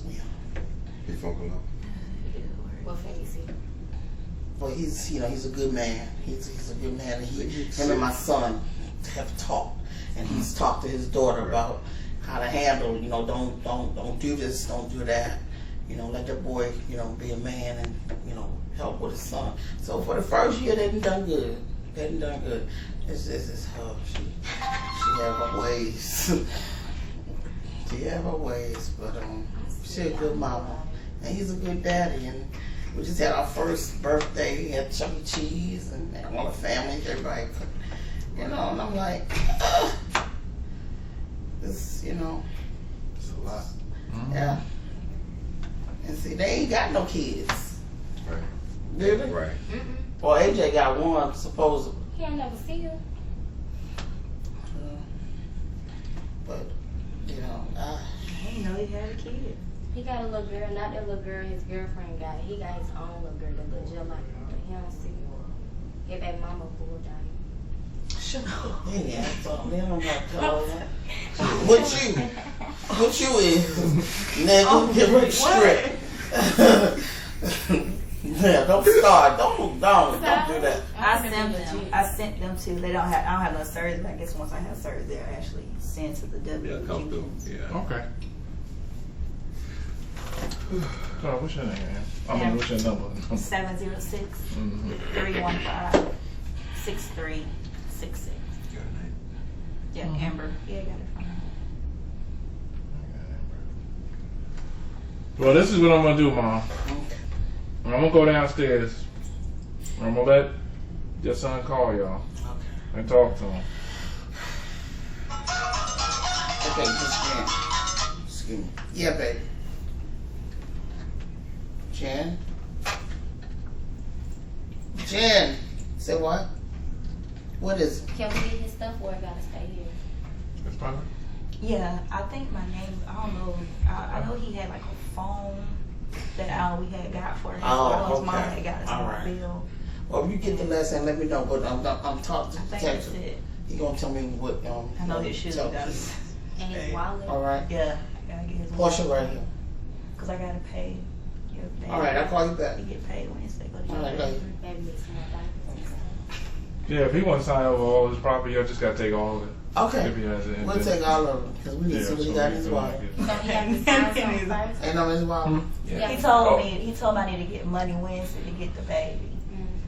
Yeah. He from Cologne? What face is he? Well, he's a good man. He's a good man, and him and my son have talked, and he's talked to his daughter about how to handle, don't do this, don't do that. Let that boy, be a man and, help with his son. So for the first year, they done good. It's her. She have her ways. She have her ways, but she a good mama. And he's a good daddy. And we just had our first birthday at Chuck E. Cheese and all the family, everybody cooked. And I'm like, it's a lot. Yeah. And see, they ain't got no kids. Right. Do they? Right. Well, AJ got one, supposedly. He ain't never see her. But, I didn't know he had a kid. He got a little girl, not that little girl his girlfriend got. He got his own little girl that look just like him, but he don't see her. His baby mama pulled out. shut up. Yeah, they don't got to all that. What you is? Now get ready to strip. Yeah, don't start. Don't do that. I sent them to. I don't have no surgery. But I guess once I have surgery, they're actually sent to the W. Yeah, come through. Yeah. Okay. So what's your name, man? I mean, what's your number? 706-315-6366. You got a name? Yeah, Amber. Yeah, I got it from her. Well, this is what I'm gonna do, Mom. I'm gonna go downstairs. I'm gonna let your son call y'all and talk to him. Okay, just excuse me. Yeah, baby. Jen? Jen! Say what? What is it? Can we get his stuff or I gotta stay here? That's fine. Yeah, I think my name, I don't know. I know he had like a phone that we had got for him. Oh, his mom had got his bill. Well, if you get the lesson, let me know. But I'm talking to the That's detective. it. He gonna tell me what. I know his shoes got it. And his wallet. All right. Yeah, I gotta get his Portia right here. Because I gotta pay. All right, I'll call you back. He get paid Wednesday. Go to All right, jail. Maybe it's more diapers and stuff. Yeah, if he wants to sign over all his property, y'all just gotta take all of it. Okay. If he has it. We'll take all of them because we need to see what he got in his wallet. So he have to sign something first. Ain't no his wallet. Yeah. He told me. He told me I need to get money Wednesday to get the baby.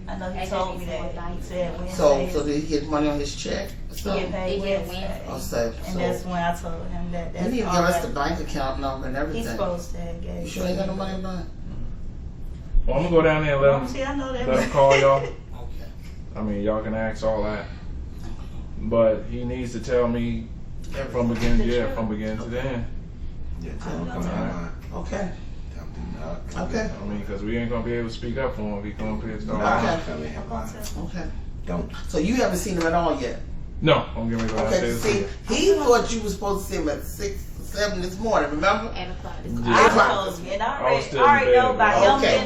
I know he And told me then he that. He said Wednesday. So did he get money on his check? he get paid He get Wednesday. I'll say. And that's when I told him that. You That's need to give all us the that bank account number and everything. he's supposed to have gave. You sure ain't got no money in the bank? Well, I'm gonna go down there and let him. See, I know that. Let him call y'all. Okay. I mean, y'all can ask all that. But he needs to tell me from beginning, from beginning to the end. Yeah, tell him come online. Okay. Tell him to Okay. I mean, because we ain't gonna be able to speak up for him if he's gonna pissed off. Okay. Tell me how long. Okay. Don't. So you haven't seen him at all yet? No, I'm gonna go Okay. downstairs. See, he thought you were supposed to see him at 6, 7 this morning. Remember? 8 o'clock. Yeah. I told you, and I I was still already know in by bed. Okay.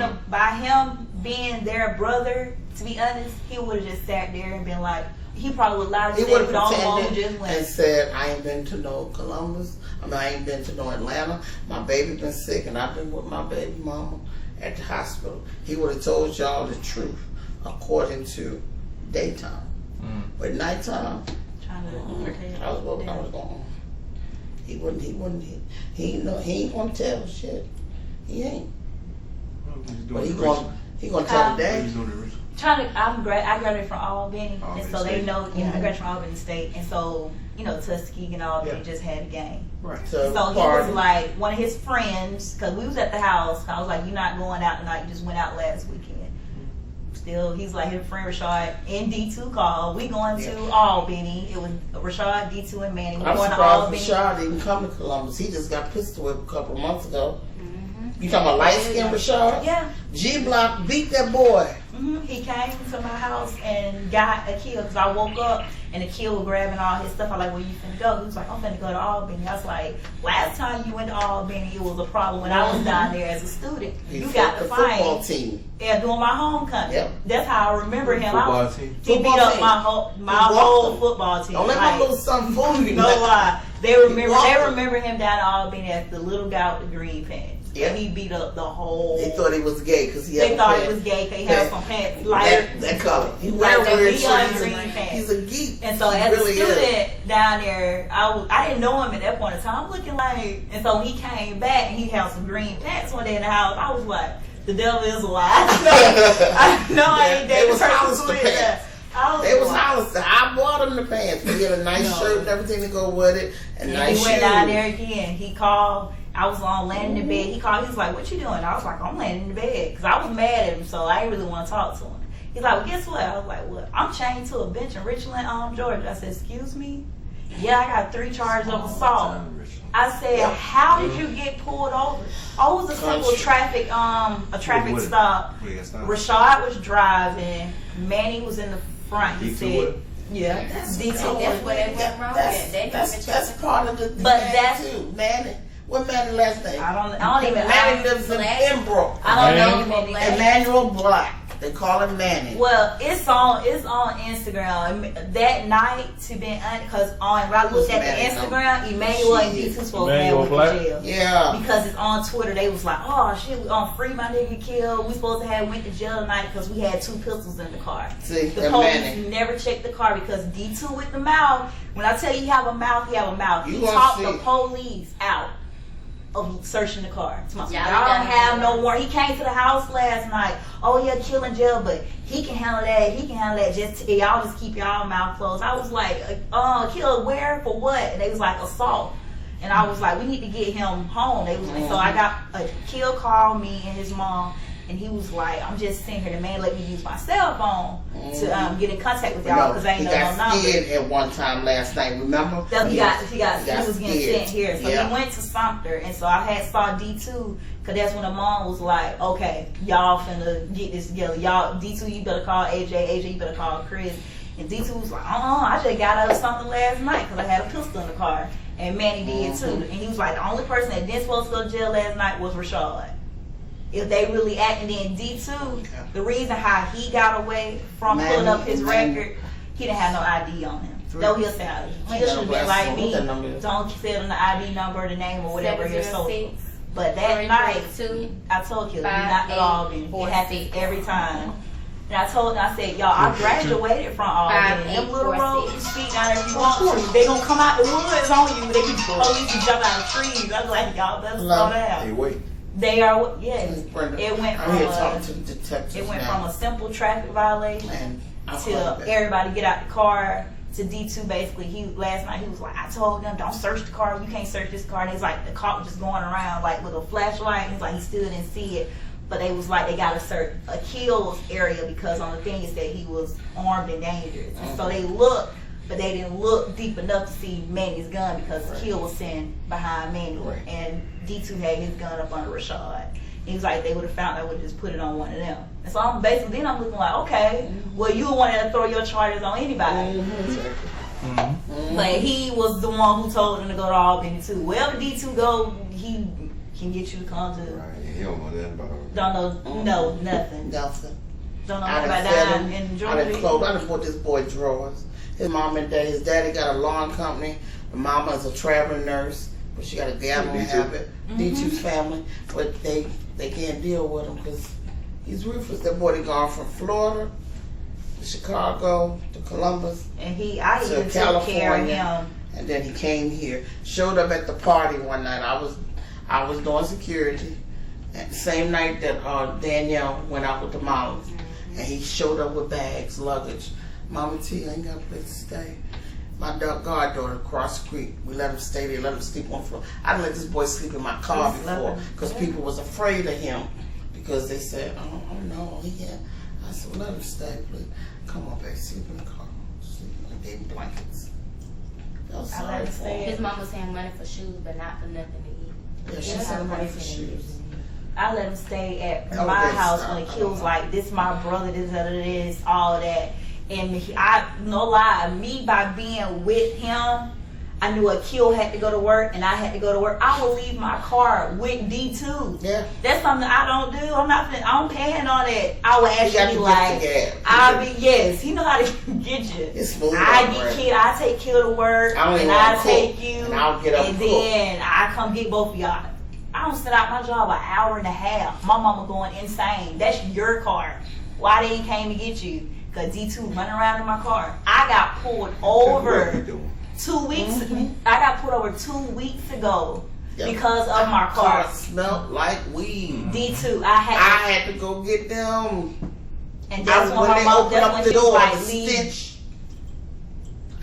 him being their brother. To be honest, he would have just sat there and been like, he probably would lie to He say would we don't have know who pretended just and went. said, I ain't been to no Columbus. I ain't been to no Atlanta. My baby been sick and I've been with my baby mama at the hospital. He would have told y'all the truth according to daytime. But nighttime, Trying to I was going on. He ain't gonna tell shit. He ain't. But he gonna tell the day. He's doing the ritual. I graduated from Albany, Albany and so they State. know. Yeah, I graduated from Albany State, and so Tuskegee and Albany Yeah. just had a game. Right. So he was like one of his friends, because we was at the house. I was like, "You're not going out tonight. You just went out last weekend." Still, he's like his friend Rashad and D2 called. We going to Albany. It was Rashad, D2, and Manny. We I'm going to surprised Albany. Rashad didn't come to Columbus. He just got pistol whipped a couple of months ago. You talking about light skinned Rashad? Yeah. G Block beat that boy. He came to my house and got Akil because I woke up and Akil was grabbing all his stuff. I was like, where you finna go? He was like, I'm finna go to Albany. I was like, last time you went to Albany, it was a problem when I was down there as a student. You got the to football fight. team. Yeah, doing my homecoming. Yep. That's how I remember him. Football team. He beat Football up team. my He whole walked him. football team. Don't let my little son fool you. No lie. They walked remember him down in Albany as the little guy with the green pants. Yeah. He beat up the whole. They thought he was gay because he They had thought a he was gay because he Yeah. had some pants lighter. that color. He Like wears the weird neon shit. green pants. He's a geek. And so He as really a is. student down there, I didn't know him at that point in time. I'm looking like, and so when he came back and he had some green pants one day in the house, I was like, the devil is a lie. I know I ain't They dating was person Hollister who did pants. that. It was like- Hollister. I bought him the pants. He had a nice No. shirt and everything to go with it, and And nice he went shoes. down there again. He called. I was on laying in the bed. He called. He was like, "What you doing?" I was like, "I'm laying in the bed," because I was mad at him, so I didn't really want to talk to him. He's like, "Well, guess what?" I was like, "What?" "I'm chained to a bench in Richland, Georgia." I said, "Excuse me?" "Yeah, I got 3 charges of assault." I said, Yep. "How did you get pulled over?" "Oh, it was a simple Country. traffic stop." What he got stopped? Rashad was driving. Manny was in the front. He D2 said, what? "Yeah, D2." That's where they went wrong at. They That's part of the But game that's- too. Manny. What Manny last name? I don't even. Manny lives in Black. Pembroke. I don't know Black. him. Emmanuel Black. They call him Manny. Well, it's on Instagram. That night, to be honest, because when I looked at the Instagram, Emmanuel and D2 supposed to have Emmanuel went Black? to jail. Yeah. Because it's on Twitter, they was like, "Oh shit, we on free my nigga killed. We supposed to have went to jail tonight because we had 2 pistols in the car." See, The that police Manny. never checked the car because D2 with the mouth. When I tell you he have a mouth, he have a mouth. You He gonna talked see. the police out of searching the car. Y'all Y'all don't have done- no warrant. He came to the house last night. "Oh yeah, killing jail, but he can handle that. He can handle that. Y'all just keep y'all mouth closed." I was like, "Kill where for what?" And they was like, "Assault." And I was like, "We need to get him home." They was like, so I got Kill called me and his mom. And he was like, "I'm just sitting here. The man let me use my cell phone to get in contact with y'all because I ain't he know got no number." scared at one time last night. Remember? He was getting scared. sent here. So Yeah. he went to Sumter, and so I had saw D2 because that's when the mom was like, "Okay, y'all finna get this together. Y'all D2, you better call AJ, you better call Chris." And D2 was like, I just got out of something last night because I had a pistol in the car, and Manny did too. And he was like, the only person that didn't supposed to go to jail last night was Rashad. If they really acted in D2, the reason how he got away from pulling up his record, he didn't have no ID on him. No, he'll say he should have been like me. Don't fill in the ID number, the name, or whatever your social. 706. But that night, 2. I told you, we not at all. It happens 5846. every time. And I told them, I said, y'all, I graduated from all that. 5, 8, Them little 4, roads, 6. speak down if you want to. They gonna come out the woods on you. They be police and jump out of trees. I was like, y'all, better slow Hey, down. wait. They are, yes. Brenda, It went I'm here from talking to the detectives It went now. from a simple traffic violation And I'll call to you back. everybody get out the car to D2. Basically, last night he was like, I told them don't search the car. You can't search this car. And he's like, the cop was just going around like with a flashlight. And he's like, he still didn't see it. But they was like, they got to search Akil's area because on the thing is that he was armed and dangerous. And so they looked, but they didn't look deep enough to see Manny's gun because Akil was sitting behind Manny. Right. And D2 had his gun up under Rashad. He was like, they would have found, they would have just put it on one of them. And so I'm basically, then I'm looking like, okay, well, you wanted to throw your charges on anybody. Mm-hmm. But he was the one who told him to go to Albany too. Wherever D2 go, he can get you to come to. Right. He don't know nothing about it. Don't know, no, nothing. Nothing. Don't know I nothing done about fed dying him. in I done Georgia. clothes. I done bought this boy drawers. His mom and dad, his daddy got a lawn company. The mama is a traveling nurse, but she got a gambling D2? habit. D2's family, but they can't deal with him because he's ruthless. That boy done gone from Florida to Chicago to Columbus And I to even took care of California, him. and then he came here. Showed up at the party one night. I was doing security. And the same night that Danielle went out with the moms, and he showed up with bags, luggage. Mama T, I ain't got a place to stay. My goddaughter across the street, we let him stay there, let him sleep on the floor. I didn't let this boy sleep in my car before because people was afraid of him because they said, oh no, he can't. I said, well, let him stay, please. Come on, baby, sleep in the car. Sleep. I gave him blankets. I was I sorry let him for stay. him. His mama sent money for shoes, but not for nothing to eat. Yeah, she That's sent how money for crazy it is. shoes. I let him stay at Oh, my that's house not- when Akil was like, this my brother, this, all that. And no lie, me by being with him, I knew Akil had to go to work and I had to go to work. I would leave my car with D2. Yeah. That's something I don't do. I'm paying on that. I would He got actually to like, get the gas. yes, he know how to get you. It's smooth. I right? get Kid, I take Kid to work, I don't even and wanna I cook, take you, and I'll get up and and cook. then I come get both of y'all. I don't sit out my job an hour and a half. My mama going insane. That's your car. Why they ain't came to get you? Cause D2 running around in my car. I got pulled What he over doing? 2 weeks. I got pulled over 2 weeks ago Yep. because of my car. Smelled like weed. D2, I I had, had to go get them. and that's when when my they mom. opened That's up when the she was door, like, the leave. stench.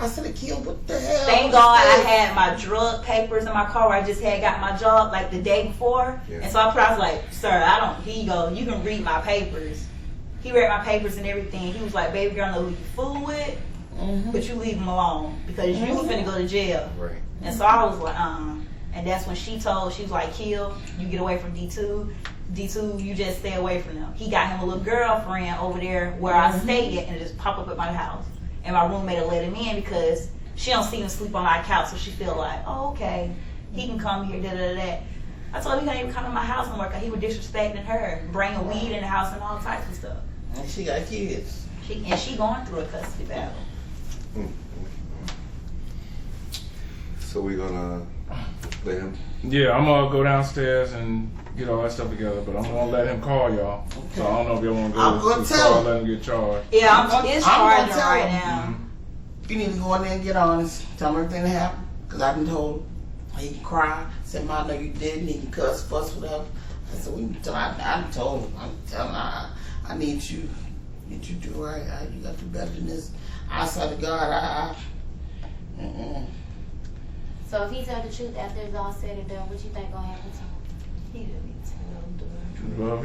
I said, Akil, what the hell? Thank God I had my drug papers in my car where I just had got my job like the day before. Yeah. And so I was like, sir, here you go. You can read my papers. He read my papers and everything. He was like, baby girl, I know who you fool with, but you leave him alone because you finna go to jail. Right. And so I was like, And that's when she was like, Kill, you get away from D2. D2, you just stay away from them. He got him a little girlfriend over there where I stayed at and it just popped up at my house. And my roommate let him in because she don't see him sleep on our couch, so she feel like, oh, okay, he can come here, da-da-da-da. I told him he couldn't even come to my house no more because he was disrespecting her, bringing weed in the house and all types of stuff. And she got kids. She going through a custody battle. So we're gonna let him. Yeah, I'm gonna go downstairs and get all that stuff together, but I'm gonna let him call y'all. So I don't know if y'all wanna go I'm gonna to tell call, him. let him get charged. Yeah, I'm it's gonna charging tell right him. now. You need to go in there and get honest. Tell him everything that happened. Because I've been told he can cry. Said, Mom, no, you didn't. He can cuss, fuss, whatever. I said, I told him. I'm telling him, I need you. You do right. You got to do better than this. Outside of God, So if he tell the truth after it's all said and done, what you think gonna happen to him? He didn't tell them. Well, if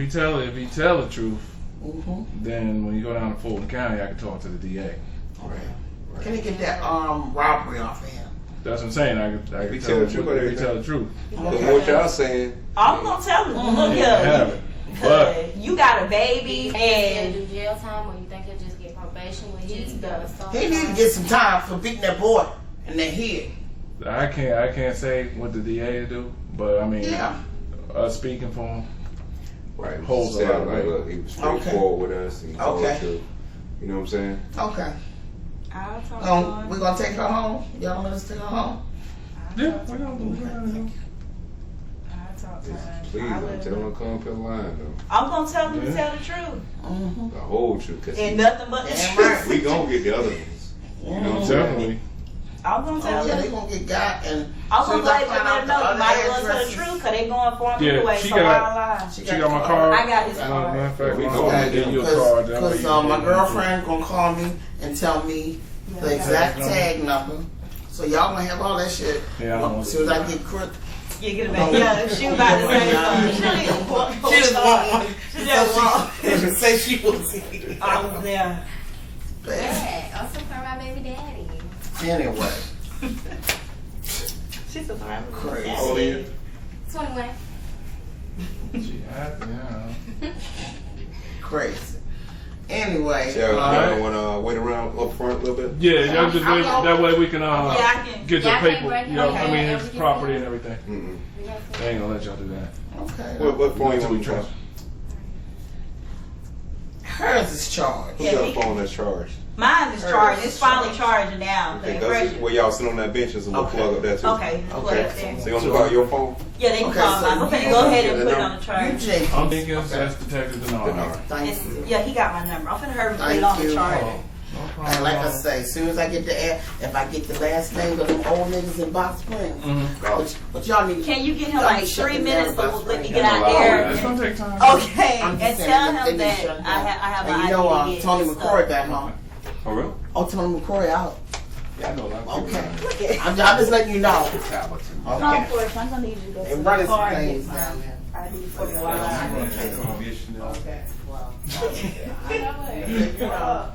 he tell the truth, then when you go down to Fulton County, I can talk to the DA. Can he get that robbery off of him? That's what I'm saying. I can he tell tell the truth, if he tell the truth. But what y'all saying? I'm gonna tell him, look Have here, it. But because you got a baby He'll and do jail time, or you think he'll just get probation when he's done assault? He need to get some time for beating that boy in the head. I can't say what the DA to do. But I mean, Yeah. us speaking for him. Right. Holds a lot of like, weight. look, he was straightforward with us. And he told Okay. the truth. You know what I'm saying? Okay. I'll talk to him. We're going to take her home. Y'all let us take her home? Yeah, we're gonna do it. I'll talk Please don't tell them to come up the line though. I'm gonna tell them to tell the truth The whole truth. Cause and nothing but the truth. we gonna get the other ones. You know what I'm saying? Definitely. I'm gonna tell Yeah, them. they gonna get got and I'm gonna soon as go I ahead and find let out them know the you might as well other tell the addresses- truth because they going for him Yeah, anyway. she So got- why lie? She got my card. I got his Matter card. of fact, We I'm know gonna that. give you a card. That way Because you can my get it. girlfriend gonna call me and tell me the exact tag number. So y'all gonna have all that shit. Yeah, I don't As soon as I get crooked. Yeah, get it back. Yeah, she was about to say something. She don't even want She just want one. She just want. She say she was here. I was there. Yeah, I'm so proud of my baby daddy. Anyway, She's a friend. Crazy. How old are you? 21. She happy, yeah. crazy. Anyway, So y'all Alright. wanna wait around up front a little bit? Yeah, y'all just wait. That way we can Yeah, I can. get the Y'all can't paper. break You know, it. I mean his Okay. property and everything. Mm-mm. They ain't gonna let y'all do that. okay. What phone you want to charge? Hers is charged. Who got a phone that's charged? Mine is charged. It's finally charging now. The Okay, that's impression. where y'all sit on that bench and we'll Okay. plug up that too. Okay, just plug it Okay. there. So you want to call your phone? Yeah, they can Okay, call so mine. Okay, you- go ahead and the put it number. on the You, charge. Jake. I'm thinking that's Detective Denard. Denard. Thank It's, you. yeah, he got my number. I'm finna hurry and put it Thank on the you. charge. No problem. And like I say, as soon as I get the air, if I get the last name of them old niggas in Box Springs, but y'all need. Can you give him y'all like need to shut 3 them minutes down, so Box let me Springs. get out Yeah, there? It's gonna take time. Okay, I'm and just saying tell that they him need to that shut them I down. have And an you know, idea. to Tony get McCoy stuff. got home. Oh, really? Oh, Tony McCoy out. Yeah, I know a lot of people. Okay. I'm just letting you know. Tablets. No, Okay. of course, I'm gonna need you to go They to the running some car and things get down my there. ID for me while I Okay. Well,